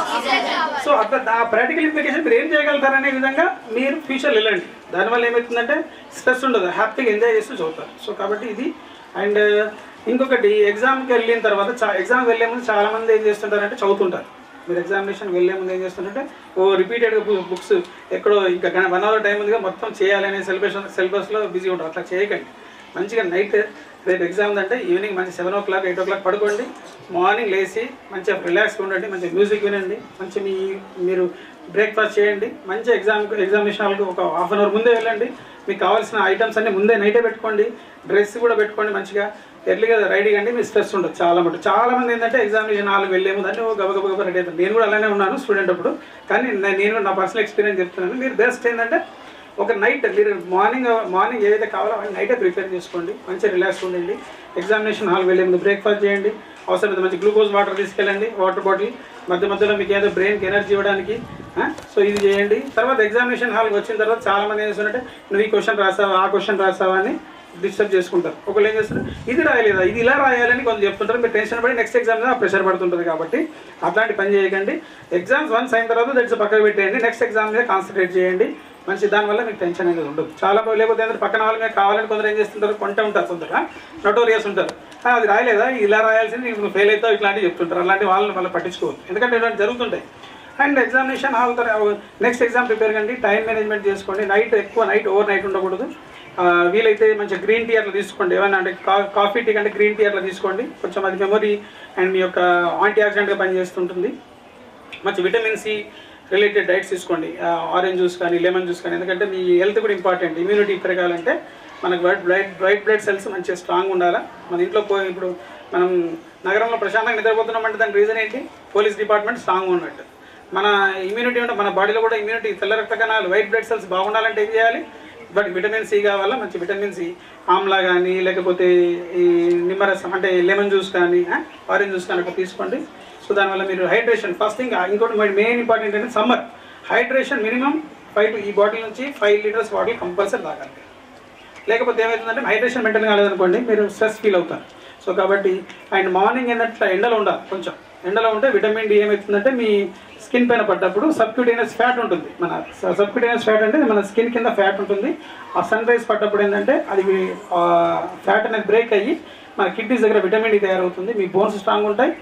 సో అట్లా ఆ ప్రాక్టికల్ ఇంప్లికేషన్ మీరు ఏం చేయగలుగుతారనే విధంగా మీరు ఫ్యూచర్లో వెళ్ళండి. దానివల్ల ఏమవుతుందంటే స్ట్రెస్ ఉండదు, హ్యాపీగా ఎంజాయ్ చేస్తూ చదువుతారు. సో కాబట్టి ఇది. అండ్ ఇంకొకటి, ఎగ్జామ్కి వెళ్ళిన తర్వాత ఎగ్జామ్కి వెళ్ళే ముందు చాలామంది ఏం చేస్తుంటారంటే చదువుతుంటారు. మీరు ఎగ్జామినేషన్కి వెళ్ళే ముందు ఏం చేస్తుంటే రిపీటెడ్గా బుక్స్ ఎక్కడో ఇంకా 1 hour టైం ఉందిగా మొత్తం చేయాలనే సిలబస్లో బిజీ ఉంటారు. అట్లా చేయకండి. మంచిగా నైట్ రేపు ఎగ్జామ్ అంటే ఈవినింగ్ మంచి 7 o'clock 8 o'clock పడుకోండి. మార్నింగ్ లేచి మంచిగా రిలాక్స్గా ఉండండి, మంచిగా మ్యూజిక్ వినండి, మంచి మీరు బ్రేక్ఫాస్ట్ చేయండి. మంచి ఎగ్జామినేషన్ హాల్కి ఒక 1/2 hour ముందే వెళ్ళండి. మీకు కావాల్సిన ఐటమ్స్ అన్నీ ముందే నైటే పెట్టుకోండి. డ్రెస్ కూడా పెట్టుకోండి, మంచిగా ఎర్లీగా రెడీ అండి. మీ స్ట్రెస్ ఉండదు. చాలామంది ఏంటంటే ఎగ్జామినేషన్ హాల్కి వెళ్ళేము దాన్ని గబగబ రెడీ అవుతాను. నేను కూడా అలానే ఉన్నాను స్టూడెంట్ అప్పుడు. కానీ నేను నా పర్సనల్ ఎక్స్పీరియన్స్ చెప్తున్నాను. మీరు బెస్ట్ ఏంటంటే ఒక నైట్ మీరు మార్నింగ్ ఏదైతే కావాలో అవన్నీ నైటే ప్రిపేర్ చేసుకోండి, మంచిగా రిలాక్స్ ఉండండి. ఎగ్జామినేషన్ హాల్కి వెళ్ళే ముందు బ్రేక్ఫాస్ట్ చేయండి, అవసరమైతే మంచి గ్లూకోజ్ వాటర్ తీసుకెళ్ళండి, వాటర్ బాటిల్ మధ్యలో మీకు ఏదో బ్రెయిన్కి ఎనర్జీ ఇవ్వడానికి. సో ఇది చేయండి. తర్వాత ఎగ్జామినేషన్ హాల్కి వచ్చిన తర్వాత చాలామంది ఏం చేస్తుంటే నువ్వు ఈ క్వశ్చన్ రాసావా ఆ క్వశ్చన్ రాసావా అని డిస్టర్బ్ చేసుకుంటారు. ఒకళ్ళు ఏం చేస్తారు, ఇది రాయలేదా ఇది ఇలా రాయాలని కొంచెం చెప్తుంటారు. మీరు టెన్షన్ పడి నెక్స్ట్ ఎగ్జామ్ మీద ప్రెషర్ పడుతుంటుంది. కాబట్టి అట్లాంటి పని చేయకండి. ఎగ్జామ్స్ వన్స్ అయిన తర్వాత దట్స్ పక్కకు పెట్టేయండి, నెక్స్ట్ ఎగ్జామ్ మీద కాన్సన్ట్రేట్ చేయండి. మంచి దానివల్ల మీకు టెన్షన్ అనేది ఉండదు. చాలా లేకపోతే ఏంటంటే పక్కన వాళ్ళ మీద కావాలని కొందరు ఏం చేస్తుంటారు, కొంటే ఉంటారు, కొందరు నోటోరియస్ ఉంటారు. అది రాయలేదా ఇలా రాయాల్సింది నువ్వు ఫెయిల్ అవుతావు ఇట్లాంటివి చెప్తుంటారు. అలాంటి వాళ్ళని మళ్ళీ పట్టించుకోవద్దు, ఎందుకంటే ఇలాంటి జరుగుతుంటాయి. And examination hall next exam prepare కండి, టైం మేనేజ్మెంట్ చేసుకోండి. నైట్ ఓవర్ నైట్ ఉండకూడదు. వీలైతే మంచిగా గ్రీన్ టీ అట్లా తీసుకోండి. ఏమైనా అంటే కాఫీ టీ కంటే గ్రీన్ టీ అట్లా తీసుకోండి. కొంచెం అది మెమొరీ అండ్ మీ యొక్క యాంటీ ఆక్సిడెంట్గా పనిచేస్తుంటుంది. మంచి విటమిన్ సి రిలేటెడ్ డైట్స్ తీసుకోండి, ఆరెంజ్ జ్యూస్ కానీ లెమన్ జ్యూస్ కానీ. ఎందుకంటే మీ హెల్త్ కూడా ఇంపార్టెంట్. ఇమ్యూనిటీ పెరగాలంటే మనకు వైట్ బ్లడ్ సెల్స్ మంచిగా స్ట్రాంగ్ ఉండాలి. మన ఇంట్లో ఇప్పుడు మనం నగరంలో ప్రశాంతంగా నిద్రపోతున్నామంటే దానికి రీజన్ ఏంటి, పోలీస్ డిపార్ట్మెంట్ స్ట్రాంగ్ ఉన్నట్టు. మన ఇమ్యూనిటీ ఉంటే మన బాడీలో కూడా ఇమ్యూనిటీ, తెల్ల రక్త కణాలు, వైట్ బ్లడ్ సెల్స్ బాగుండాలంటే ఏం చేయాలి, బట్ విటమిన్ సి కావాలా. మంచి విటమిన్ సి ఆమ్లా కానీ లేకపోతే ఈ నిమ్మరసం అంటే లెమన్ జ్యూస్ కానీ ఆరెంజ్ జ్యూస్ కానీ అట్లా తీసుకోండి. సో దానివల్ల మీరు హైడ్రేషన్ ఫస్ట్ థింగ్. ఇంకోటి మెయిన్ ఇంపార్టెంట్ అంటే సమ్మర్ హైడ్రేషన్ మినిమం 5 ఈ బాటిల్ నుంచి 5 liters వాటర్ కంపల్సరీ తాగాలి. లేకపోతే ఏమవుతుందంటే హైడ్రేషన్ మెయింటైన్ కాలేదనుకోండి మీరు స్ట్రెస్ ఫీల్ అవుతారు. సో కాబట్టి అండ్ మార్నింగ్ ఏంటంటే ఎండలో ఉండాలి. కొంచెం ఎండలో ఉంటే విటమిన్ డి ఏమవుతుందంటే మీ స్కిన్ పైన పడ్డప్పుడు సబ్క్యూటేనియస్ ఫ్యాట్ ఉంటుంది. మన సబ్క్యూటేనియస్ ఫ్యాట్ అంటే మన స్కిన్ కింద ఫ్యాట్ ఉంటుంది. ఆ సన్ రైజ్ పడ్డప్పుడు ఏంటంటే అది ఫ్యాట్ అనేది బ్రేక్ అయ్యి మన కిడ్నీస్ దగ్గర విటమిన్ డి తయారవుతుంది. మీ బోన్స్ స్ట్రాంగ్ ఉంటాయి.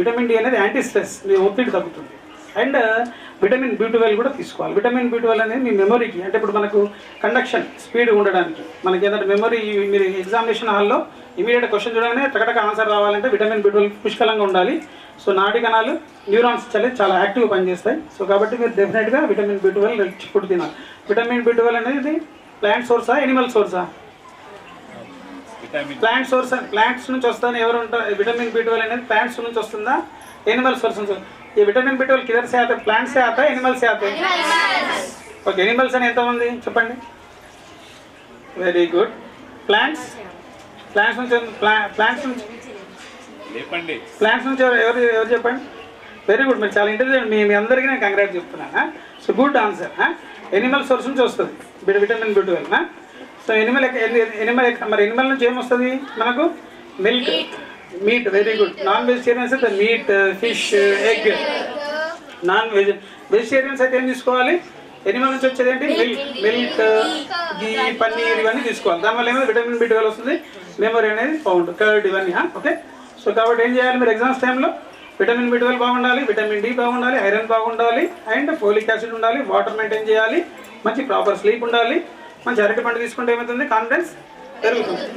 విటమిన్ డి అనేది యాంటీ స్ట్రెస్, మీ ఒత్తిడి తగ్గుతుంది. అండ్ విటమిన్ B12 కూడా తీసుకోవాలి. విటమిన్ B12 అనేది మీ మెమొరీకి, అంటే ఇప్పుడు మనకు కండక్షన్ స్పీడ్ ఉండడానికి, మనకి ఏంటంటే మెమొరీ, మీరు ఎగ్జామినేషన్ హాల్లో ఇమీడియట్ క్వశ్చన్ చూడగానే టకటక ఆన్సర్ రావాలంటే విటమిన్ B12 పుష్కలంగా ఉండాలి. సో నాడి కణాలు న్యూరాన్స్ చాలా యాక్టివ్గా పనిచేస్తాయి. సో కాబట్టి మీరు డెఫినెట్గా విటమిన్ B12 ఫుడ్ తినాలి. విటమిన్ B12 అనేది ప్లాంట్ సోర్సా ఎనిమల్ సోర్సా? Plant source. ప్లాంట్స్ నుంచి వస్తుందని ఎవరు ఉంటారు? విటమిన్ B12 అనేది ప్లాంట్స్ నుంచి వస్తుందా एनिमल सोर्स से ये विटामिन B12 किधर से आता है? प्लांट से आता है, एनिमल से आते हैं? ओके, एनिमल्स అని ఎంత మంది చెప్పండి? Very good. ప్లాంట్స్ నుంచి లేపండి. ప్లాంట్స్ నుంచి ఎవరు చెప్పండి? వెరీ గుడ్, మీరు చాలా ఇంటెలిజెంట్. మీ అందరికీ నేను కంగ్రాట్ చెప్తున్నాను. So good answer. Animal source నుంచి వస్తుంది విటమిన్ B12. సో ఎనిమల్ మరి ఎనిమల్ నుంచి ఏమొస్తుంది మనకు? Milk, meet. Very good. Non vegetarians అయితే మీట్, ఫిష్, ఎగ్. వెజిటేరియన్స్ అయితే ఏం తీసుకోవాలి? ఎనిమల్ నుంచి వచ్చేది ఏంటి? మిల్క్, గీ, పన్నీర్ ఇవన్నీ తీసుకోవాలి. దానివల్ల ఏమైనా విటమిన్ B12 వస్తుంది, మెమరీ అనేది బాగుంటుంది, కర్డ్ ఇవన్నీ. ఓకే, సో కాబట్టి ఏం చేయాలి మీరు ఎగ్జామ్స్ టైంలో? విటమిన్ B12 బాగుండాలి, విటమిన్ డి బాగుండాలి, ఐరన్ బాగుండాలి, అండ్ ఫోలిక్ యాసిడ్ ఉండాలి, వాటర్ మెయింటైన్ చేయాలి, మంచి ప్రాపర్ స్లీప్ ఉండాలి, మంచి అరటి పండు తీసుకుంటే ఏమవుతుంది? కాన్ఫిడెన్స్ పెరుగుతుంది.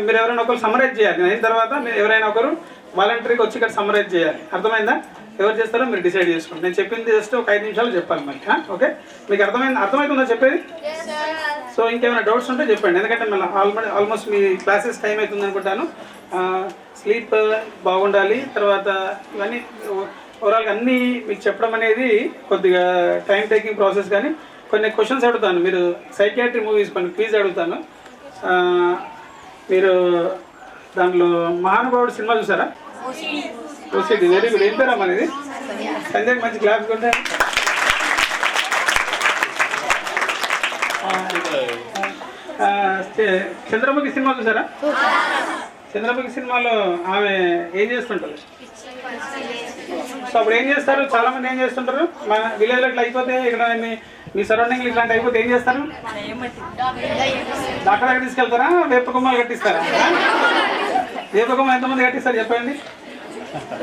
మీరు ఎవరైనా ఒకరు సమ్మరైజ్ చేయాలి. అయిన తర్వాత మీరు ఎవరైనా ఒకరు వాలంటరీగా వచ్చి ఇక్కడ సమ్మరైజ్ చేయాలి. అర్థమైందా? ఎవరు చేస్తారో మీరు డిసైడ్ చేసుకోండి. నేను చెప్పింది జస్ట్ ఒక 5 నిమిషాలు చెప్పాలి మరి. ఓకే, మీకు అర్థమవుతుందా చెప్పేది? సో ఇంకేమైనా డౌట్స్ ఉంటే చెప్పండి, ఎందుకంటే మళ్ళీ ఆల్మోస్ట్ మీ క్లాసెస్ టైం అవుతుంది అనుకుంటాను. స్లీప్ బాగుండాలి, తర్వాత ఇవన్నీ ఓవరాల్గా అన్నీ మీకు చెప్పడం అనేది కొద్దిగా టైం టేకింగ్ ప్రాసెస్. కానీ కొన్ని క్వశ్చన్స్ అడుగుతాను, మీరు సైకియాట్రీ మూవీస్ కొన్ని క్విజ్ అడుగుతాను. మీరు దాంట్లో మహానుభావుడు సినిమా చూసారా? OCD, very good. ఏం పేరా మనది? సంజయ్ మంచి క్లాస్ ఉంటే. చంద్రముఖి సినిమా చూసారా? చంద్రముఖి సినిమాలో ఆమె ఏం చేస్తుంటారు? సో అప్పుడు ఏం చేస్తారు? చాలా మంది ఏం చేస్తుంటారు, మన విలేజ్లో ఇట్లా అయిపోతే, ఇక్కడ మీ సరౌండింగ్ ఇట్లాంటి అయిపోతే ఏం చేస్తారు? డాక్టర్ దగ్గర తీసుకెళ్తారా? వేప కొమ్మలు కట్టిస్తారా? వేప కొమ్మ ఎంతమంది కట్టిస్తారు చెప్పండి?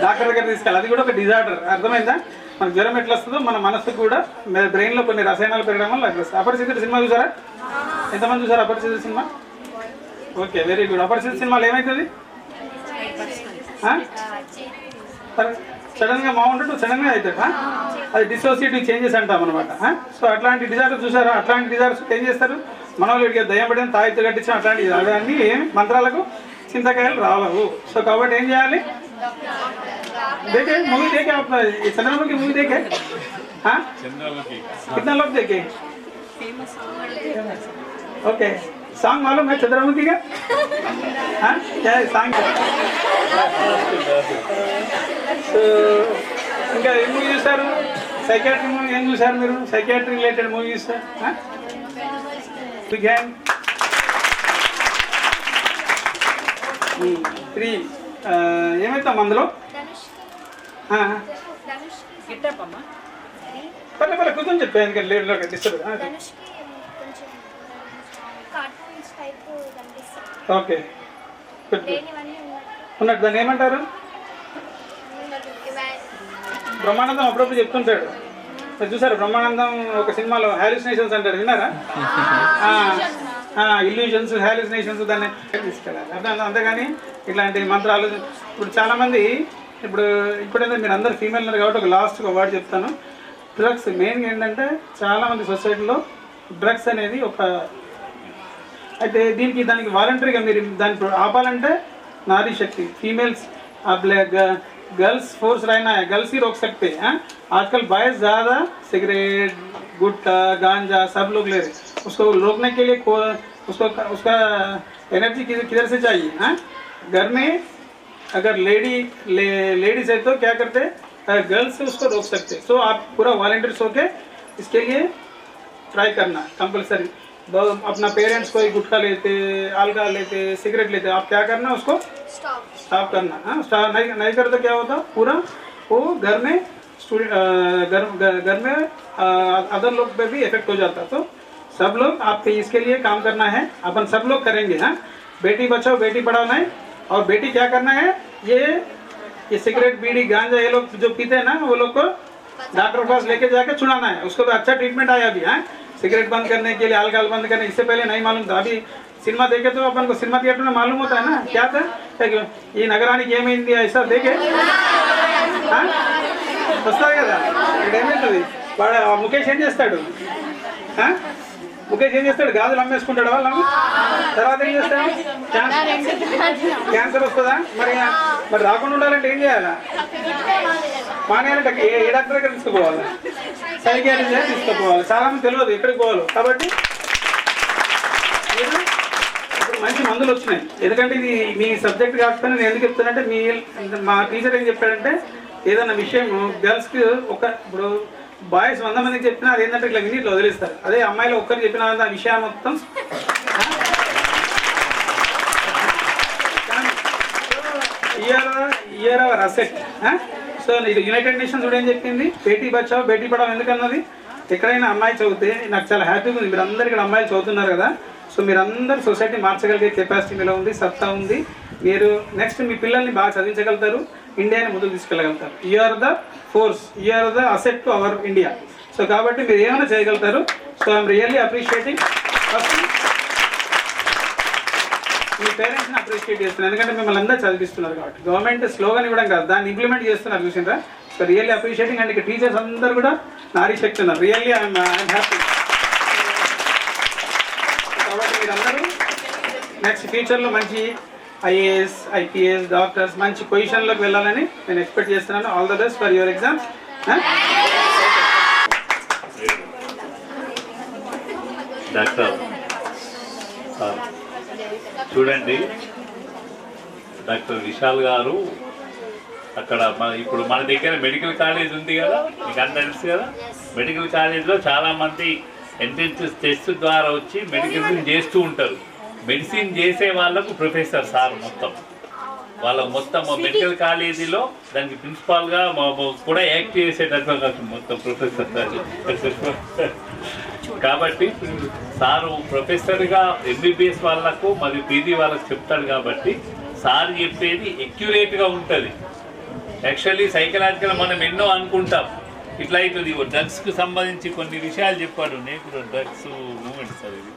డాక్టర్ దగ్గర తీసుకెళ్ళి. అది కూడా ఒక డిజార్డర్, అర్థమైందా? మన జ్వరం ఎట్లా వస్తుందో మన మనసుకు కూడా బ్రెయిన్లో కొన్ని రసాయనాలు పెరగడం వల్ల అట్లా వస్తుంది. అపరిచితుడు సినిమా చూసారా? ఎంతమంది చూసారు అపరిచితుడు సినిమా? Okay, very good. అపరిచితుడు సినిమాలో ఏమవుతుంది? సడన్గా బాగుంటుంటే సడన్గా అవుతాడు. అది డిసోసియేటివ్ చేంజెస్ అంటాం అనమాట. సో అట్లాంటి డిజార్డర్ చూసారా? అట్లాంటి డిజార్డర్స్ ఏం చేస్తారు? మన వాళ్ళు దయ్యం పడిన తాయిత్తు కట్టించాం అట్లాంటి అవన్నీ మంత్రాలకు చింతకాయలు రావు. సో కాబట్టి ఏం చేయాలి? देखे मूवी देखे आप चंद्रमुखी मूवी देखे? हाँ, कितना लोग देखे? ओके, सॉन्ग मालूम है चंद्रमुखी का? हाँ, क्या है सॉन्ग? तो ఇంకా ఏం మూవీ చూసారు? సైకాట్రీ మూవీ ఏం చూసారు మీరు? సైకాట్రీ రిలేటెడ్ మూవీ చూసారు? బిగ్యాన్ 3 ఏమైతాం అందులో? పర్లే పర్లే కూర్చొని చెప్పా, ఎందుకంటే లేట్లో డిస్టర్బ్. ఓకే, ఉన్నట్టు దాన్ని ఏమంటారు? బ్రహ్మానందం అప్పుడప్పుడు చెప్తుంటాడు. మీరు చూసారు బ్రహ్మానందం ఒక సినిమాలో హాలుసినేషన్స్ అంటారు, విన్నారా? ఇల్యూజన్స్, హాలుసినేషన్స్ దాన్ని తీసుకెళ్ళాలి. అంతేగాని ఇట్లాంటి మంత్రాలు ఇప్పుడు చాలామంది ఇప్పుడైతే మీరు అందరు ఫీమేల్ ఉన్నారు కాబట్టి ఒక లాస్ట్గా వర్డ్ చెప్తాను. డ్రగ్స్ మెయిన్గా ఏంటంటే చాలామంది సొసైటీలో డ్రగ్స్ అనేది ఒక, అయితే దానికి వాలంటరీగా మీరు దాన్ని ఆపాలంటే नारी शक्ति फीमेल्स अब गर्ल्स फोर्स रहना है, गर्ल्स ही रोक सकते हैं। आजकल बॉयज ज़्यादा सिगरेट, गुटखा, गांजा सब लोग ले रहे, उसको रोकने के लिए उसका एनर्जी किधर से चाहिए? घर में अगर लेडीज है तो क्या करते हैं, गर्ल्स उसको रोक सकते हैं। सो आप पूरा वॉलंटियर्स होके इसके लिए ट्राई करना कंपलसरी। अपना पेरेंट्स कोई गुटखा लेते, अल्कोहल लेते, सिगरेट लेते, आप क्या करना उसको स्टॉप करना। स्टॉप नहीं कर तो क्या होता, पूरा वो घर में अदर लोग पे भी इफेक्ट हो जाता। तो सब लोग आपके इसके लिए काम करना है, अपन सब लोग करेंगे। बेटी बचाओ बेटी पढ़ाओ नहीं, और बेटी क्या करना है, ये सिगरेट बीड़ी गांजा ये लोग जो पीते हैं ना, वो लोग को डॉक्टर के पास लेके जाके छुड़ाना है। उसको भी अच्छा ट्रीटमेंट आया अभी। सिगरेट बंद करने के लिए, अल्कोहल बंद करने, इससे पहले नहीं मालूम था। अभी सिनेमा देखे तो अपन को सिनेमा थिएटर में मालूम होता है ना क्या था, ये नगराనికి ఏమైంది ऐसा देखे వస్తుంది కదా। ఇక్కడ ఏమవుతుంది, వాడు ముఖేష్ ఏం చేస్తాడు, ముఖేష్ ఏం చేస్తాడు, గాజులు అమ్మేసుకుంటాడు వాళ్ళు, తర్వాత ఏం చేస్తాడు, క్యాన్సర్ వస్తుందా? మరి రాకుండా ఉండాలంటే ఏం చేయాలా? మానేయాలంటే ఏ డాక్టర్ దగ్గర తీసుకుపోవాలి, సైకియాట్రిస్ట్ దగ్గర తీసుకుపోవాలి. చాలా మంది తెలియదు ఎక్కడికి పోవాలి. కాబట్టి ఇప్పుడు మంచి మందులు వచ్చినాయి, ఎందుకంటే ఇది మీ సబ్జెక్ట్ కాకపోయినా నేను ఎందుకు చెప్తానంటే, మా టీచర్ ఏం చెప్పాడంటే, ఏదైనా విషయం గర్ల్స్కి ఇప్పుడు బాయ్స్ 100 మందికి చెప్పినా అది ఏంటంటే ఇట్లా విని ఇట్లా వదిలేస్తారు. అదే అమ్మాయిలు ఒక్కరికి చెప్పిన ఆ విషయం మొత్తం ఇయర్ అవర్ అసెట్. సో ఇది యునైటెడ్ నేషన్స్ కూడా ఏం చెప్పింది, బేటీ బచావ్ బేటీ పడావ్ ఎందుకన్నది. ఎక్కడైనా అమ్మాయి చదివితే నాకు చాలా హ్యాపీగా ఉంది, మీరు అందరు ఇక్కడ అమ్మాయిలు చదువుతున్నారు కదా. సో మీరందరూ సొసైటీ మార్చగలిగే కెపాసిటీ మీలో ఉంది, సత్తా ఉంది. మీరు నెక్స్ట్ మీ పిల్లల్ని బాగా చదివించగలుగుతారు, ఇండియాని ముందుకు తీసుకెళ్ళగలుగుతారు. You are the force, you are the asset to our India. So కాబట్టి మీరు ఏమైనా చేయగలుగుతారు. So I'm really appreciating. First మీ పేరెంట్స్ని అప్రిషియేట్ చేస్తున్నారు, ఎందుకంటే మిమ్మల్ని అందరూ చదివిస్తున్నారు కాబట్టి. గవర్నమెంట్ స్లోగన్ ఇవ్వడం కాదు, దాన్ని ఇంప్లిమెంట్ చేస్తున్నారు, చూసిందా? So really appreciating. అండ్ ఇక టీచర్స్ అందరూ కూడా నారీ శక్తి ఉన్నారు. Really I'm happy. కాబట్టి మీరందరూ నెక్స్ట్ ఫ్యూచర్లో మంచి ఐఏఎస్, ఐపీఎస్, డాక్టర్స్ మంచి పొజిషన్లోకి వెళ్ళాలని నేను ఎక్స్పెక్ట్ చేస్తున్నాను. All the best for your exams. Doctor చూడండి, డాక్టర్ విశాల్ గారు అక్కడ ఇప్పుడు మన దగ్గర మెడికల్ కాలేజ్ ఉంది కదా, మీకు అందరూ తెలుసు కదా. మెడికల్ కాలేజ్లో చాలామంది ఎంట్రన్స్ టెస్ట్ ద్వారా వచ్చి మెడిసిన్ చేస్తూ ఉంటారు. మెడిసిన్ చేసే వాళ్ళకు ప్రొఫెసర్ సార్ మొత్తం మెడికల్ కాలేజీలో దానికి ప్రిన్సిపాల్గా కూడా యాక్ట్ చేసేటట్టు మొత్తం ప్రొఫెసర్ కాబట్టి సారు ప్రొఫెసర్గా ఎంబీబీఎస్ వాళ్ళకు మరియు పీజీ వాళ్ళకు చెప్తాడు కాబట్టి సార్ చెప్పేది అక్యురేట్గా ఉంటుంది. యాక్చువల్లీ సైకలాజికల్ మనం ఎన్నో అనుకుంటాం ఇట్లా అవుతుంది. డ్రగ్స్కి సంబంధించి కొన్ని విషయాలు చెప్పాడు. నేను డ్రగ్స్ మూమెంట్స్ సార్, ఇది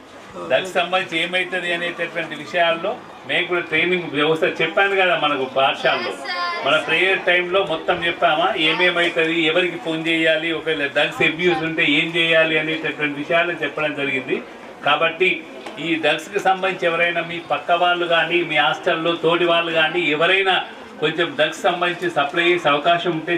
డ్రగ్స్ సంబంధించి ఏమవుతుంది అనేటటువంటి విషయాల్లో మేము కూడా ట్రైనింగ్ వ్యవస్థ చెప్పాను కదా మనకు పాఠశాలలో. మన ప్రేయర్ టైంలో మొత్తం చెప్పామా ఏమేమవుతుంది, ఎవరికి ఫోన్ చేయాలి, ఒకవేళ డ్రగ్స్ అబ్యూస్ ఉంటే ఏం చేయాలి అనేటటువంటి విషయాలు చెప్పడం జరిగింది. కాబట్టి ఈ డ్రగ్స్కి సంబంధించి ఎవరైనా మీ పక్క వాళ్ళు కానీ మీ హాస్టల్లో తోటి వాళ్ళు కానీ ఎవరైనా కొంచెం డ్రగ్స్ సంబంధించి సప్లై చేసే అవకాశం ఉంటే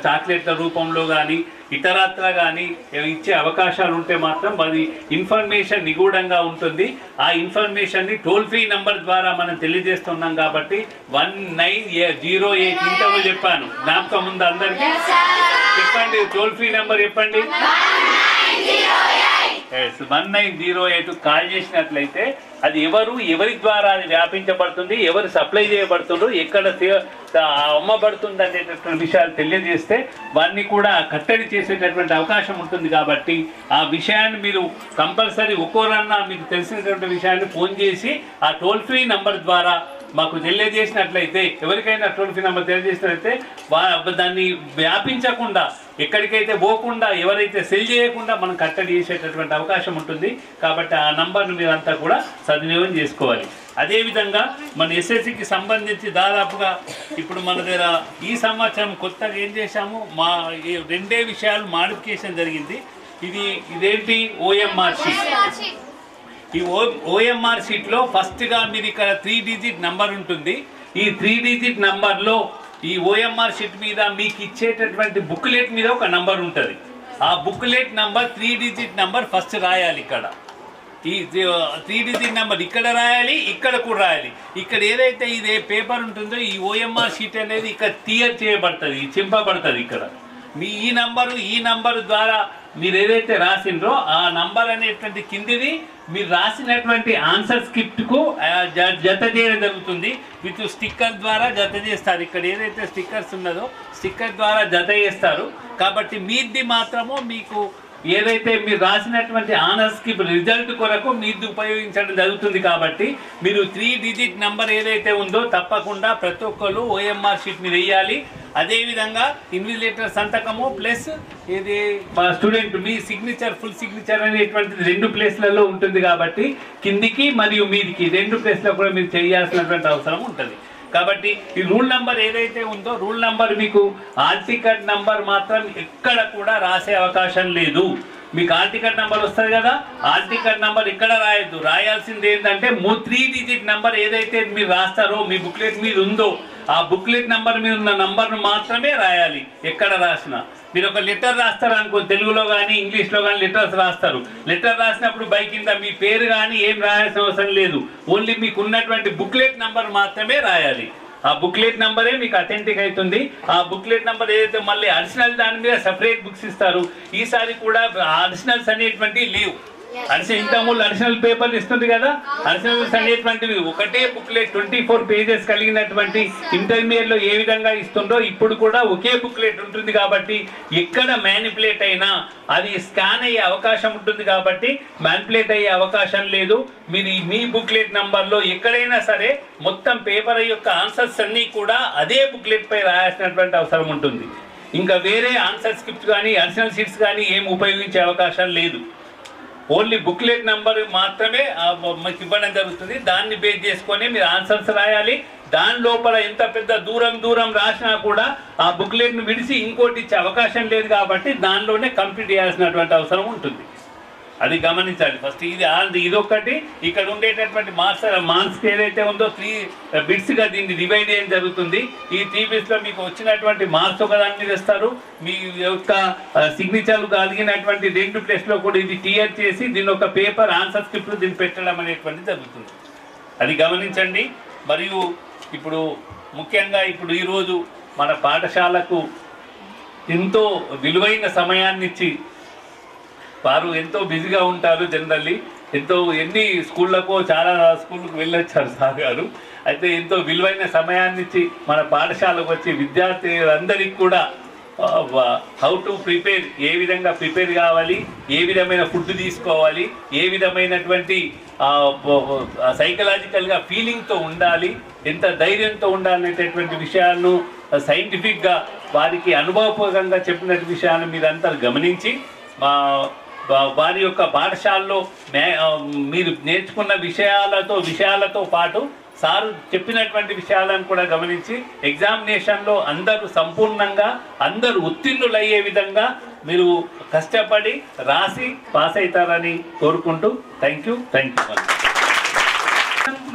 చాక్లెట్ల రూపంలో కానీ ఇతరత్ర కానీ ఇచ్చే అవకాశాలు ఉంటే మాత్రం అది ఇన్ఫర్మేషన్ నిగూఢంగా ఉంటుంది. ఆ ఇన్ఫర్మేషన్ని టోల్ ఫ్రీ నెంబర్ ద్వారా మనం తెలియజేస్తున్నాం కాబట్టి 1908 ఇంతకు చెప్పాను, జ్ఞాపకం ఉంది అందరికీ? చెప్పండి, టోల్ ఫ్రీ నెంబర్ చెప్పండి. 1908 కాల్ చేసినట్లయితే అది ఎవరి ద్వారా అది వ్యాపించబడుతుంది, ఎవరు సప్లై చేయబడుతుండ్రు, ఎక్కడ అమ్మబడుతుంది అనేటటువంటి విషయాలు తెలియజేస్తే వారిని కూడా కట్టడి చేసేటటువంటి అవకాశం ఉంటుంది. కాబట్టి ఆ విషయాన్ని మీరు కంపల్సరీ ఒక్కోరన్నా మీకు తెలిసినటువంటి విషయాన్ని ఫోన్ చేసి ఆ టోల్ ఫ్రీ నెంబర్ ద్వారా మాకు తెలియజేసినట్లయితే, ఎవరికైనా టోల్ ఫ్రీ నెంబర్ తెలియజేసినట్లయితే దాన్ని వ్యాపించకుండా ఎక్కడికైతే పోకుండా ఎవరైతే సెల్ చేయకుండా మనం కట్టడి చేసేటటువంటి అవకాశం ఉంటుంది. కాబట్టి ఆ నంబర్ను మీరంతా కూడా సద్వినియోగం చేసుకోవాలి. అదేవిధంగా మన ఎస్ఎస్సికి సంబంధించి దాదాపుగా ఇప్పుడు మన దగ్గర ఈ సంవత్సరం కొత్తగా ఏం చేశాము, రెండే విషయాలు మాడిఫికేషన్ జరిగింది. ఇదేంటి ఓఎంఆర్ షీట్. ఈ ఓఎంఆర్ షీట్లో ఫస్ట్గా మీరు ఇక్కడ 3 డిజిట్ నంబర్ ఉంటుంది. ఈ 3 డిజిట్ నంబర్లో ఈ ఓఎంఆర్ షీట్ మీద మీకు ఇచ్చేటటువంటి బుక్లెట్ మీద ఒక నంబర్ ఉంటుంది. ఆ booklet number 3 digit number first రాయాలి. ఇక్కడ ఈ 3 డిజిట్ నెంబర్ ఇక్కడ రాయాలి, ఇక్కడ కూడా రాయాలి. ఇక్కడ ఏదైతే ఇది పేపర్ ఉంటుందో ఈ ఓఎంఆర్ షీట్ అనేది ఇక్కడ క్లియర్ చేయబడుతుంది, చింపబడుతుంది. ఇక్కడ ఈ నంబరు ద్వారా మీరు ఏదైతే రాసిండ్రో ఆ నంబర్ అనేటువంటి కిందిది మీరు రాసినటువంటి ఆన్సర్ స్క్రిప్ట్కు జత చేయడం జరుగుతుంది. విత్ స్టిక్కర్ ద్వారా జత చేస్తారు. ఇక్కడ ఏదైతే స్టిక్కర్స్ ఉన్నదో స్టిక్కర్ ద్వారా జత చేస్తారు. కాబట్టి మీది మాత్రము మీకు ఏదైతే మీరు రాసినటువంటి ఆన్సర్ స్క్రిప్ట్ రిజల్ట్ కొరకు మీది ఉపయోగించడం జరుగుతుంది. కాబట్టి మీరు 3 డిజిట్ నెంబర్ ఏదైతే ఉందో తప్పకుండా ప్రతి ఒక్కరు ఓఎంఆర్ షీట్ మీద వేయాలి. అదేవిధంగా ఇన్విజిలేటర్ సంతకము ప్లస్ ఇది స్టూడెంట్ మీ సిగ్నేచర్ ఫుల్ సిగ్నేచర్ అనేటువంటిది 2 ప్లేస్లలో ఉంటుంది. కాబట్టి కిందికి మరియు మీదికి 2 ప్లేస్లో కూడా మీరు చేయాల్సినటువంటి అవసరం ఉంటుంది. కాబట్టి ఈ రూల్ నెంబర్ ఏదైతే ఉందో రూల్ నెంబర్ మీకు హాల్ టికెట్ నెంబర్ మాత్రం ఎక్కడ కూడా రాసే అవకాశం లేదు. మీకు హాల్ టికెట్ నెంబర్ వస్తుంది కదా, హాల్ టికెట్ నెంబర్ ఇక్కడ రాయొద్దు. రాయాల్సింది ఏంటంటే 3 డిజిట్ నెంబర్ ఏదైతే మీరు రాస్తారో మీ బుక్లెట్ మీద ఉందో ఆ బుక్లెట్ నెంబర్ మీద ఉన్న నంబర్ను మాత్రమే రాయాలి. ఎక్కడ రాసినా మీరు ఒక లెటర్ రాస్తారు అనుకో, తెలుగులో కానీ ఇంగ్లీష్లో కానీ లెటర్స్ రాస్తారు. లెటర్ రాసినప్పుడు బై కింద మీ పేరు కానీ ఏం రాయాల్సిన అవసరం లేదు. ఓన్లీ మీకు ఉన్నటువంటి బుక్లెట్ నెంబర్ మాత్రమే రాయాలి. ఆ బుక్లెట్ నెంబరే మీకు అథెంటిక్ అవుతుంది. ఆ బుక్లెట్ నెంబర్ ఏదైతే మళ్ళీ అడిషనల్ దాని మీద సపరేట్ బుక్స్ ఇస్తారు. ఈసారి కూడా అడిషనల్స్ అనేటువంటివి లేవు. ఇంతకుముందు అడిషనల్ పేపర్లు ఇస్తుంది కదా, అడిషనల్స్ అనేటువంటివి ఒకటే బుక్లెట్ 24 పేజెస్ కలిగినటువంటి ఇంటర్మీడియట్లో ఏ విధంగా ఇస్తుందో ఇప్పుడు కూడా ఒకే బుక్లెట్ ఉంటుంది. కాబట్టి ఎక్కడ మ్యానిపులేట్ అయినా అది స్కాన్ అయ్యే అవకాశం ఉంటుంది. కాబట్టి మ్యానిపులేట్ అయ్యే అవకాశం లేదు. మీరు మీ బుక్లెట్ నంబర్లో ఎక్కడైనా సరే మొత్తం పేపర్ యొక్క ఆన్సర్స్ అన్నీ కూడా అదే బుక్లెట్ పై రాయాల్సినటువంటి అవసరం ఉంటుంది. ఇంకా వేరే ఆన్సర్ స్క్రిప్ట్ కానీ అడిషనల్ షీట్స్ కానీ ఏం ఉపయోగించే అవకాశం లేదు. ఓన్లీ బుక్లెట్ నెంబర్ మాత్రమే మీకు ఇవ్వడం జరుగుతుంది. దాన్ని బేస్ చేసుకొని మీరు ఆన్సర్స్ రాయాలి. దాని లోపల ఎంత పెద్ద దూరం రాసినా కూడా ఆ బుక్లెట్ను విడిచి ఇంకోటి ఇచ్చే అవకాశం లేదు. కాబట్టి దానిలోనే కంప్లీట్ చేయాల్సినటువంటి అవసరం ఉంటుంది. అది గమనించాలి. ఫస్ట్ ఇదొకటి. ఇక్కడ ఉండేటటువంటి మార్క్స్ ఏదైతే ఉందో 3 బిట్స్గా దీన్ని డివైడ్ చేయడం జరుగుతుంది. ఈ 3 బిట్స్లో మీకు వచ్చినటువంటి మార్క్స్ ఒకదాని మీద ఇస్తారు. మీ యొక్క సిగ్నేచర్లు కలిగినటువంటి 2 ప్లేస్లో కూడా ఇది క్లియర్ చేసి దీని ఒక పేపర్ ఆన్సర్ స్క్రిప్ట్ దీన్ని పెట్టడం అనేటువంటిది జరుగుతుంది. అది గమనించండి. మరియు ఇప్పుడు ముఖ్యంగా ఇప్పుడు ఈరోజు మన పాఠశాలకు ఎంతో విలువైన సమయాన్ని ఇచ్చి, వారు ఎంతో బిజీగా ఉంటారు జనరల్లీ, ఎన్ని స్కూళ్ళకో చాలా స్కూళ్ళకు వెళ్ళొచ్చారు సార్ గారు. అయితే ఎంతో విలువైన సమయాన్ని ఇచ్చి మన పాఠశాలకు వచ్చి విద్యార్థులందరికీ కూడా హౌ టు ప్రిపేర్, ఏ విధంగా ప్రిపేర్ కావాలి, ఏ విధమైన ఫుడ్ తీసుకోవాలి, ఏ విధమైనటువంటి సైకలాజికల్గా ఫీలింగ్తో ఉండాలి, ఎంత ధైర్యంతో ఉండాలనేటటువంటి విషయాలను సైంటిఫిక్గా వారికి అనుభవపూర్వకంగా చెప్పిన విషయాలను మీరంతా గమనించి వారి యొక్క పాఠశాలలో మీరు నేర్చుకున్న విషయాలతో పాటు సారు చెప్పినటువంటి విషయాలను కూడా గమనించి ఎగ్జామినేషన్లో అందరూ సంపూర్ణంగా అందరూ ఉత్తీర్ణులయ్యే విధంగా మీరు కష్టపడి రాసి పాస్ అవుతారని కోరుకుంటూ థ్యాంక్ యూ.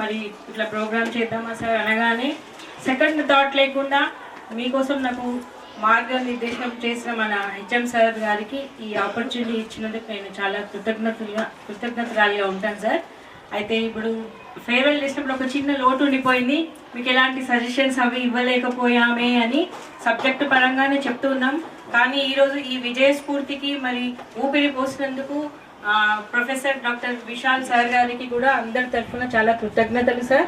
మరి ఇట్లా ప్రోగ్రామ్ చేద్దామా సార్ అనగానే సెకండ్ థాట్ లేకుండా మీకోసం నాకు మార్గనిర్దేశం చేసిన మన హెచ్ఎం సార్ గారికి ఈ ఆపర్చునిటీ ఇచ్చినందుకు నేను చాలా కృతజ్ఞతరాలిగా ఉంటాను సార్. అయితే ఇప్పుడు ఫేర్వెల్ చేసినప్పుడు ఒక చిన్న లోటు ఉండిపోయింది, మీకు ఎలాంటి సజెషన్స్ అవి ఇవ్వలేకపోయామే అని సబ్జెక్టు పరంగానే చెప్తూ ఉన్నాం. కానీ ఈరోజు ఈ విజయ స్ఫూర్తికి మరి ఊపిరి పోసినందుకు ప్రొఫెసర్ డాక్టర్ విశాల్ సార్ గారికి కూడా అందరి తరఫున చాలా కృతజ్ఞతలు సార్.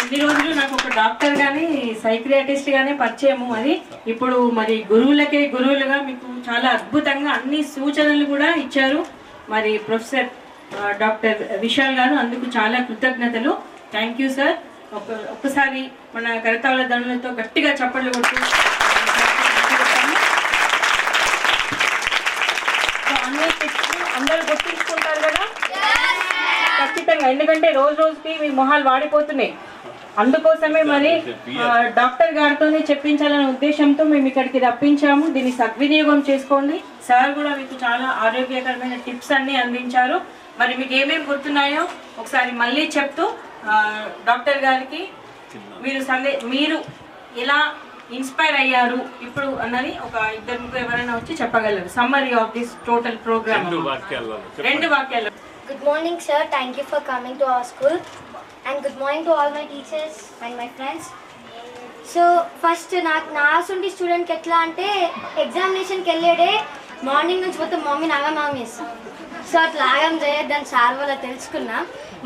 ఇన్ని రోజులు నాకు ఒక డాక్టర్ కానీ సైక్రియాటిస్ట్ కానీ పరిచయము, అది ఇప్పుడు మరి గురువులుగా మీకు చాలా అద్భుతంగా అన్ని సూచనలు కూడా ఇచ్చారు మరి ప్రొఫెసర్ డాక్టర్ విశాల్ గారు, అందుకు చాలా కృతజ్ఞతలు. Thank you sir. ఒక్కసారి మన కరతాళ దండలతో గట్టిగా చప్పట్లు కొట్టి అన్ని అందరూ గుర్తించుకుంటారు కదా ఖచ్చితంగా, ఎందుకంటే రోజుకి మీ మొహాలు వాడిపోతున్నాయి. అందుకోసమే మరి డాక్టర్ గారితోనే చెప్పించాలనే ఉద్దేశంతో మేము ఇక్కడికి రప్పించాము. దీన్ని సద్వినియోగం చేసుకోండి. సార్ కూడా మీకు చాలా ఆరోగ్యకరమైన టిప్స్ అన్ని అందించారు. మరి మీకు ఏమేమి గుర్తున్నాయో ఒకసారి మళ్ళీ చెప్తూ డాక్టర్ గారికి మీరు ఎలా ఇన్స్పైర్ అయ్యారు ఇప్పుడు అన్నది ఒక ఇద్దరు ముగ్గురు ఎవరైనా వచ్చి చెప్పగలరు. Summary of this total program. 2 వాక్యాలు. Good morning sir, thank you for coming to our school and good morning to all my teachers and my friends. So first నా సుంటి స్టూడెంట్కి ఎట్లా అంటే ఎగ్జామినేషన్కి వెళ్ళేడే మార్నింగ్ నుంచి మొత్తం మమ్మీ నాగమామి చేస్తాం. సో అట్లా ఆగం చేయొద్దని సార్ వల్ల తెలుసుకున్నా.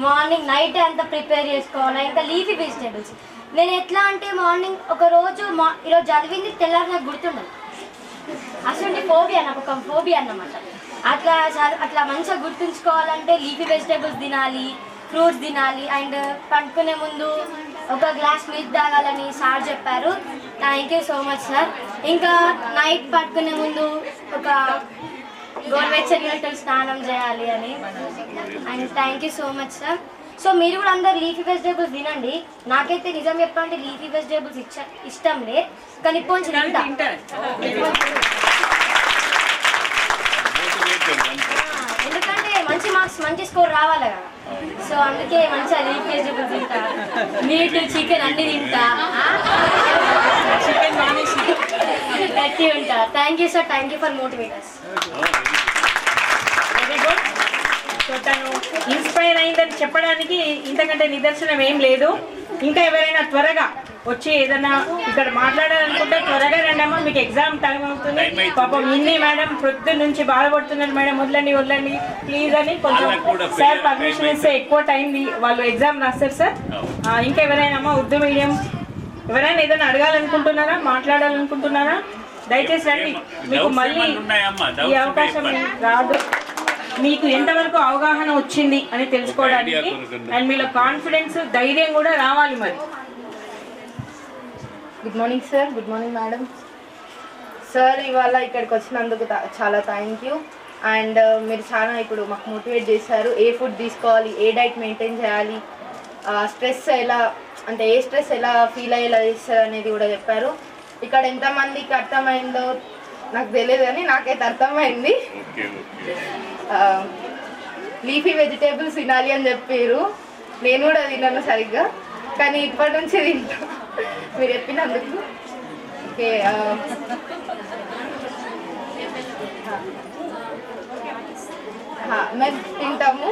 మార్నింగ్ నైట్ అంతా ప్రిపేర్ చేసుకోవాలి. ఇంకా లీఫీ వెజిటేబుల్స్ నేను ఎట్లా అంటే మార్నింగ్ ఈరోజు చదివింది తెల్లారి నాకు గుర్తుండదు. అసలు ఫోబియా, నాకు ఒక ఫోబియా అన్నమాట. అట్లా మంచిగా గుర్తుంచుకోవాలంటే లీఫీ వెజిటేబుల్స్ తినాలి, ఫ్రూట్స్ తినాలి, అండ్ పడుకునే ముందు ఒక గ్లాస్ మిల్క్ తాగాలని సార్ చెప్పారు. Thank you so much sir. ఇంకా నైట్ పడుకునే ముందు ఒక గోరువెచ్చని నీళ్ళతో స్నానం చేయాలి అని. And thank you so much sir. So మీరు కూడా అందరు లీఫీ వెజిటేబుల్స్ తినండి. నాకైతే నిజం చెప్పాలంటే లీఫీ వెజిటేబుల్స్ ఇష్టం లే, కానీ పోంచి ఎందుకంటే మంచి మార్క్స్ మంచి స్కోర్ రావాలి కదా. సో అందుకే మంచిగా లీఫీ వెజిటేబుల్స్ తింటా, మీట్ చికెన్ అన్ని తింటా, గట్టి ఉంటా. Thank you sir, thank you for motivators. Very good. So తను ఇన్స్పైర్ అయిందని చెప్పడానికి ఇంతకంటే నిదర్శనం ఏం లేదు. ఇంకా ఎవరైనా త్వరగా వచ్చి ఏదైనా ఇక్కడ మాట్లాడాలనుకుంటే త్వరగా రండమ్మా, మీకు ఎగ్జామ్ టైం అవుతుంది. పాపం హిందీ మేడం ప్రొద్దున నుంచి బాధపడుతున్నారు, మేడం వదలండి ప్లీజ్ అని కొంచెం సార్ పర్మిషన్ ఇస్తే ఎక్కువ టైం వాళ్ళు ఎగ్జామ్ రాస్తారు సార్. ఇంకా ఎవరైనా అమ్మా ఉర్దూ మీడియం ఎవరైనా ఏదైనా అడగాలనుకుంటున్నారా, మాట్లాడాలనుకుంటున్నారా? దయచేసి రండి, మీకు మళ్ళీ ఈ అవకాశం రాదు. మీకు ఎంతవరకు అవగాహన వచ్చింది అని తెలుసుకోవడానికి అండ్ మీలో కాన్ఫిడెన్స్ ధైర్యం కూడా రావాలి. మరి good morning sir, good morning madam. Sir ఇవాళ ఇక్కడికి వచ్చినందుకు చాలా థ్యాంక్ యూ. అండ్ మీరు చాలా ఇప్పుడు మాకు మోటివేట్ చేశారు. ఏ ఫుడ్ తీసుకోవాలి, ఏ డైట్ మెయింటైన్ చేయాలి, స్ట్రెస్ ఎలా అంటే ఏ స్ట్రెస్ ఎలా ఫీల్ అయ్యేలా చేస్తారు అనేది కూడా చెప్పారు. ఇక్కడ ఎంతమందికి అర్థమైందో నాకు తెలియదు కానీ నాకైతే అర్థమైంది. లీఫీ వెజిటేబుల్స్ తినాలి అని చెప్పారు. నేను కూడా తిన్నాను సరిగ్గా, కానీ ఇప్పటి నుంచి తింటా మీరు చెప్పినందుకు. ఓకే, మేము తింటాము.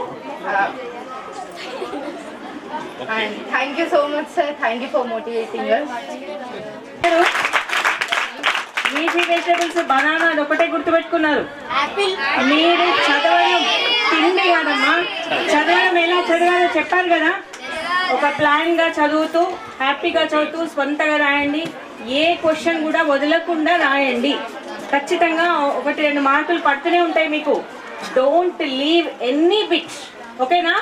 And thank you so much sir, thank you for motivating us. Leafy vegetables, banana అది ఒకటే గుర్తుపెట్టుకున్నారు. మీరు చదవడం తిండి కాదమ్మా, చదవడం ఎలా చదవాలో చెప్పారు కదా. ఒక ప్లాన్గా చదువుతూ హ్యాపీగా చదువుతూ స్వంతగా రాయండి. ఏ క్వశ్చన్ కూడా వదలకుండా రాయండి. ఖచ్చితంగా 1-2 మార్కులు పడుతూనే ఉంటాయి మీకు. డోంట్ లీవ్ ఎనీ బిట్స్, ఓకేనా?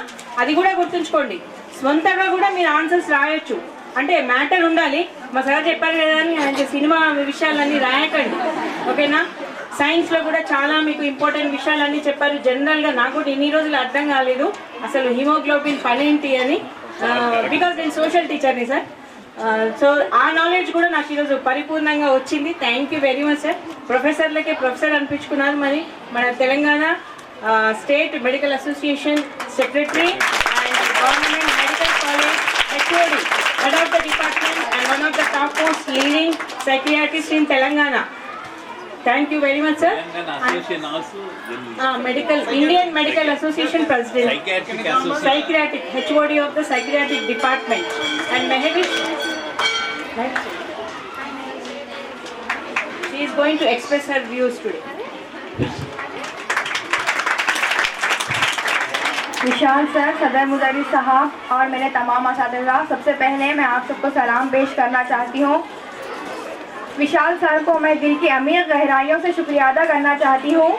అది కూడా గుర్తుంచుకోండి. స్వంతగా కూడా మీరు ఆన్సర్స్ రాయొచ్చు, అంటే మ్యాటర్ ఉండాలి. మా సార్ చెప్పారు కదా అని అంటే సినిమా విషయాలన్నీ రాయకండి, ఓకేనా? సైన్స్లో కూడా చాలా మీకు ఇంపార్టెంట్ విషయాలన్నీ చెప్పారు. జనరల్గా నాకు కూడా ఇన్ని రోజులు అర్థం కాలేదు అసలు హిమోగ్లోబిన్ పనేంటి అని, బికాజ్ నేను సోషల్ టీచర్ని సార్. సో ఆ నాలెడ్జ్ కూడా నాకు ఈరోజు పరిపూర్ణంగా వచ్చింది. Thank you very much sir. ప్రొఫెసర్లకే ప్రొఫెసర్ అనిపించుకున్నారు. మరి మన Telangana state medical association secretary and government medical college HOD, head of the department and one of the topmost leading psychiatrists in Telangana. Thank you very much, sir. Association also. Medical Indian Medical Association President. Psychiatric Association. Psychiatric HOD of the Psychiatric Department. And Mehevish, right? She is going to express her views today. Vishal sir, सदर मुदर्रिस साहब और मेरे तमाम असातिज़ा, सबसे पहले मैं आप सबको सलाम पेश करना चाहती हूँ. विशाल सर को मैं दिल की अमीर गहराइयों से शुक्रिया अदा करना चाहती हूँ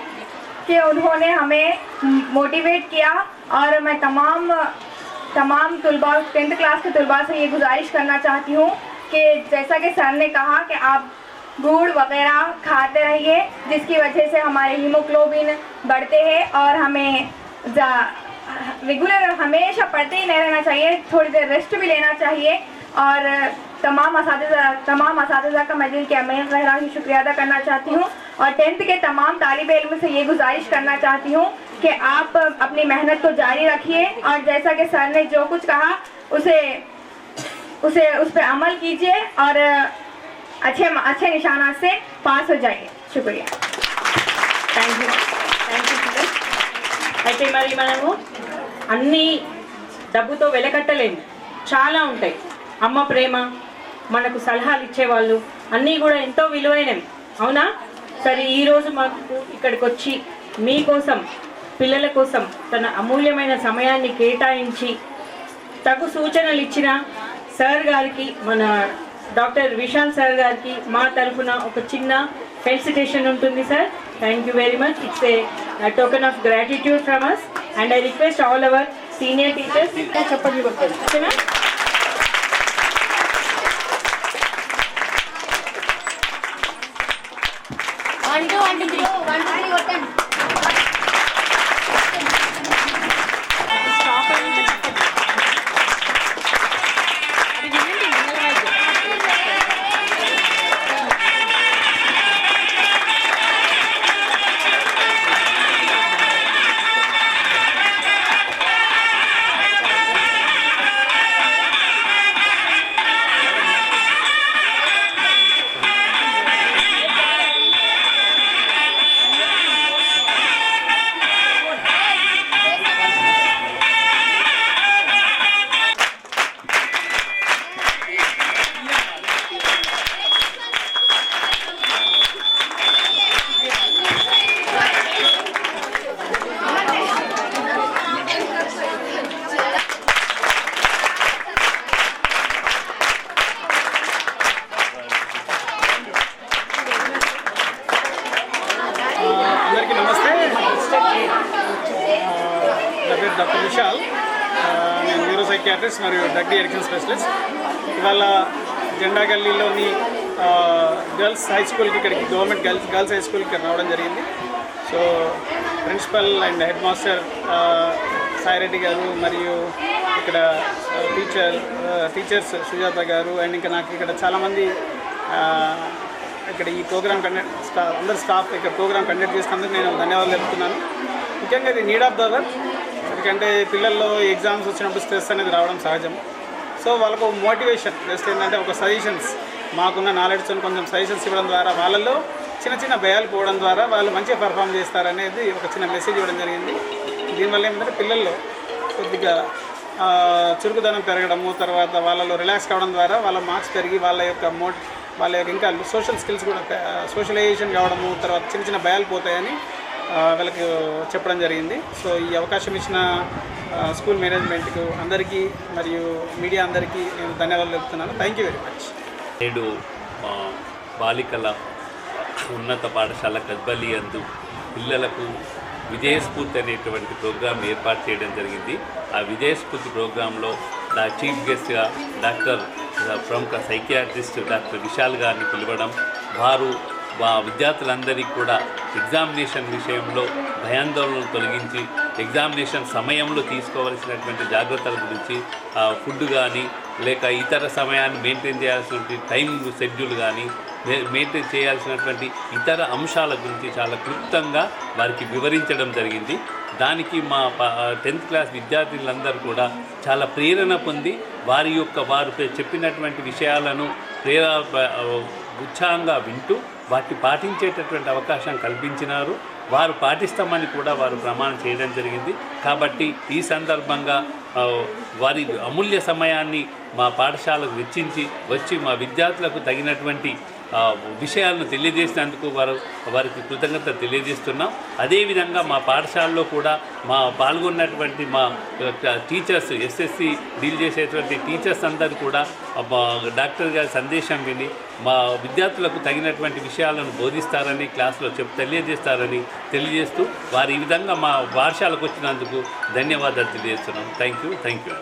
कि उन्होंने हमें मोटिवेट किया. और मैं तमाम तलबा 10th क्लास के तलबा से ये गुजारिश करना चाहती हूँ कि जैसा कि सर ने कहा कि आप गुड़ वगैरह खाते रहिए, जिसकी वजह से हमारे हीमोग्लोबिन बढ़ते हैं. और हमें रेगुलर हमेशा पढ़ते ही नहीं रहना चाहिए, थोड़ी देर रेस्ट भी लेना चाहिए. और तमाम असातिज़ा का मैं दिल के अमीर गहरा ही शुक्रिया अदा करना चाहती हूँ. और 10th के तमाम तालिब इल्म से ये गुजारिश करना चाहती हूँ कि आप अपनी मेहनत को जारी रखिए और जैसा कि सर ने जो कुछ कहा उस पर अमल कीजिए और अच्छे निशानात से पास हो जाइए. शुक्रिया. Thank you sir. అయితే మరి మనము అన్నీ డబ్బుతో వెలకట్టలేము, చాలా ఉంటాయి. అమ్మ ప్రేమ, మనకు సలహాలు ఇచ్చేవాళ్ళు అన్నీ కూడా ఎంతో విలువైనవి, అవునా? సరే, ఈరోజు మాకు ఇక్కడికి వచ్చి మీకోసం పిల్లల కోసం తన అమూల్యమైన సమయాన్ని కేటాయించి తగు సూచనలు ఇచ్చిన సార్ గారికి, మన డాక్టర్ విశాల్ సార్ గారికి మా తరఫున ఒక చిన్న ఫెలిసిటేషన్ ఉంటుంది sir. Thank you very much. It's a token of gratitude from us and I request all our senior teachers చెప్పండి ఓకేనా? డాక్టర్ విశాల్, నేను న్యూరో సైకియాట్రిస్ట్ మరియు డ్రగ్ అడిక్షన్ స్పెషలిస్ట్. ఇవాళ జెండా గల్లీలోని గర్ల్స్ హై స్కూల్కి, ఇక్కడికి గవర్నమెంట్ గర్ల్స్ హై స్కూల్కి రావడం జరిగింది. So principal and head master Saireddy గారు మరియు ఇక్కడ టీచర్స్ సుజాత గారు అండ్ ఇంకా నాకు ఇక్కడ చాలామంది ఇక్కడ ఈ ప్రోగ్రామ్ అందరు స్టాఫ్ ఇక్కడ ప్రోగ్రామ్ కండక్ట్ చేసినందుకు నేను ధన్యవాదాలు తెలుపుతున్నాను. ముఖ్యంగా ఇది నీడ్ ఆఫ్ ద అవర్. ఎందుకంటే పిల్లల్లో ఎగ్జామ్స్ వచ్చినప్పుడు స్ట్రెస్ అనేది రావడం సహజం. సో వాళ్ళకు మోటివేషన్ జస్ట్ ఏంటంటే ఒక సజెషన్స్, మాకున్న నాలెడ్జ్తో కొంచెం సజెషన్స్ ఇవ్వడం ద్వారా వాళ్ళల్లో చిన్న చిన్న భయాలు పోవడం ద్వారా వాళ్ళు మంచిగా పర్ఫామ్ చేస్తారనేది ఒక చిన్న మెసేజ్ ఇవ్వడం జరిగింది. దీనివల్ల ఏంటంటే పిల్లల్లో కొద్దిగా చురుకుదనం పెరగడము, తర్వాత వాళ్ళలో రిలాక్స్ కావడం ద్వారా వాళ్ళ మార్క్స్ పెరిగి వాళ్ళ యొక్క ఇంకా సోషల్ స్కిల్స్ కూడా సోషలైజేషన్ కావడము, తర్వాత చిన్న చిన్న భయాలు పోతాయని వాళ్ళకి చెప్పడం జరిగింది. సో ఈ అవకాశం ఇచ్చిన స్కూల్ మేనేజ్మెంట్కు అందరికీ మరియు మీడియా అందరికీ నేను ధన్యవాదాలు చెప్తున్నాను. Thank you very much. నేడు బాలికల ఉన్నత పాఠశాల కజ్బల్లి యందు పిల్లలకు విజయస్ఫూర్తి అనేటువంటి ప్రోగ్రాం ఏర్పాటు చేయడం జరిగింది. ఆ విజయస్ఫూర్తి ప్రోగ్రాంలో నా చీఫ్ గెస్ట్గా ప్రముఖ సైకియాట్రిస్ట్ డాక్టర్ విశాల్ గారిని పిలవడం, వారు విద్యార్థులందరికీ కూడా ఎగ్జామినేషన్ విషయంలో భయాందోళనలు తొలగించి ఎగ్జామినేషన్ సమయంలో తీసుకోవాల్సినటువంటి జాగ్రత్తల గురించి ఫుడ్ కానీ లేక ఇతర సమయాన్ని మెయింటైన్ చేయాల్సినటువంటి టైం షెడ్యూల్ కానీ మెయింటైన్ చేయాల్సినటువంటి ఇతర అంశాల గురించి చాలా క్లుప్తంగా వారికి వివరించడం జరిగింది. దానికి మా 10th క్లాస్ విద్యార్థులందరూ కూడా చాలా ప్రేరణ పొంది వారు చెప్పినటువంటి విషయాలను ఉత్సాహంగా వింటూ వాటిని పాటించేటటువంటి అవకాశం కల్పించినారు. వారు పాటిస్తామని కూడా వారు ప్రమాణం చేయడం జరిగింది. కాబట్టి ఈ సందర్భంగా వారి అమూల్య సమయాన్ని మా పాఠశాలకు వెచ్చించి వచ్చి మా విద్యార్థులకు తగినటువంటి విషయాలను తెలియజేసినందుకు వారికి కృతజ్ఞత తెలియజేస్తున్నాం. అదేవిధంగా మా పాఠశాలలో కూడా పాల్గొన్నటువంటి మా టీచర్స్, ఎస్ఎస్సి డీల్ చేసేటువంటి టీచర్స్ అందరూ కూడా డాక్టర్ గారి సందేశం విని మా విద్యార్థులకు తగినటువంటి విషయాలను బోధిస్తారని క్లాసులో తెలియజేస్తూ వారు ఈ విధంగా మా పాఠశాలకు వచ్చినందుకు ధన్యవాదాలు తెలియజేస్తున్నాం. Thank you.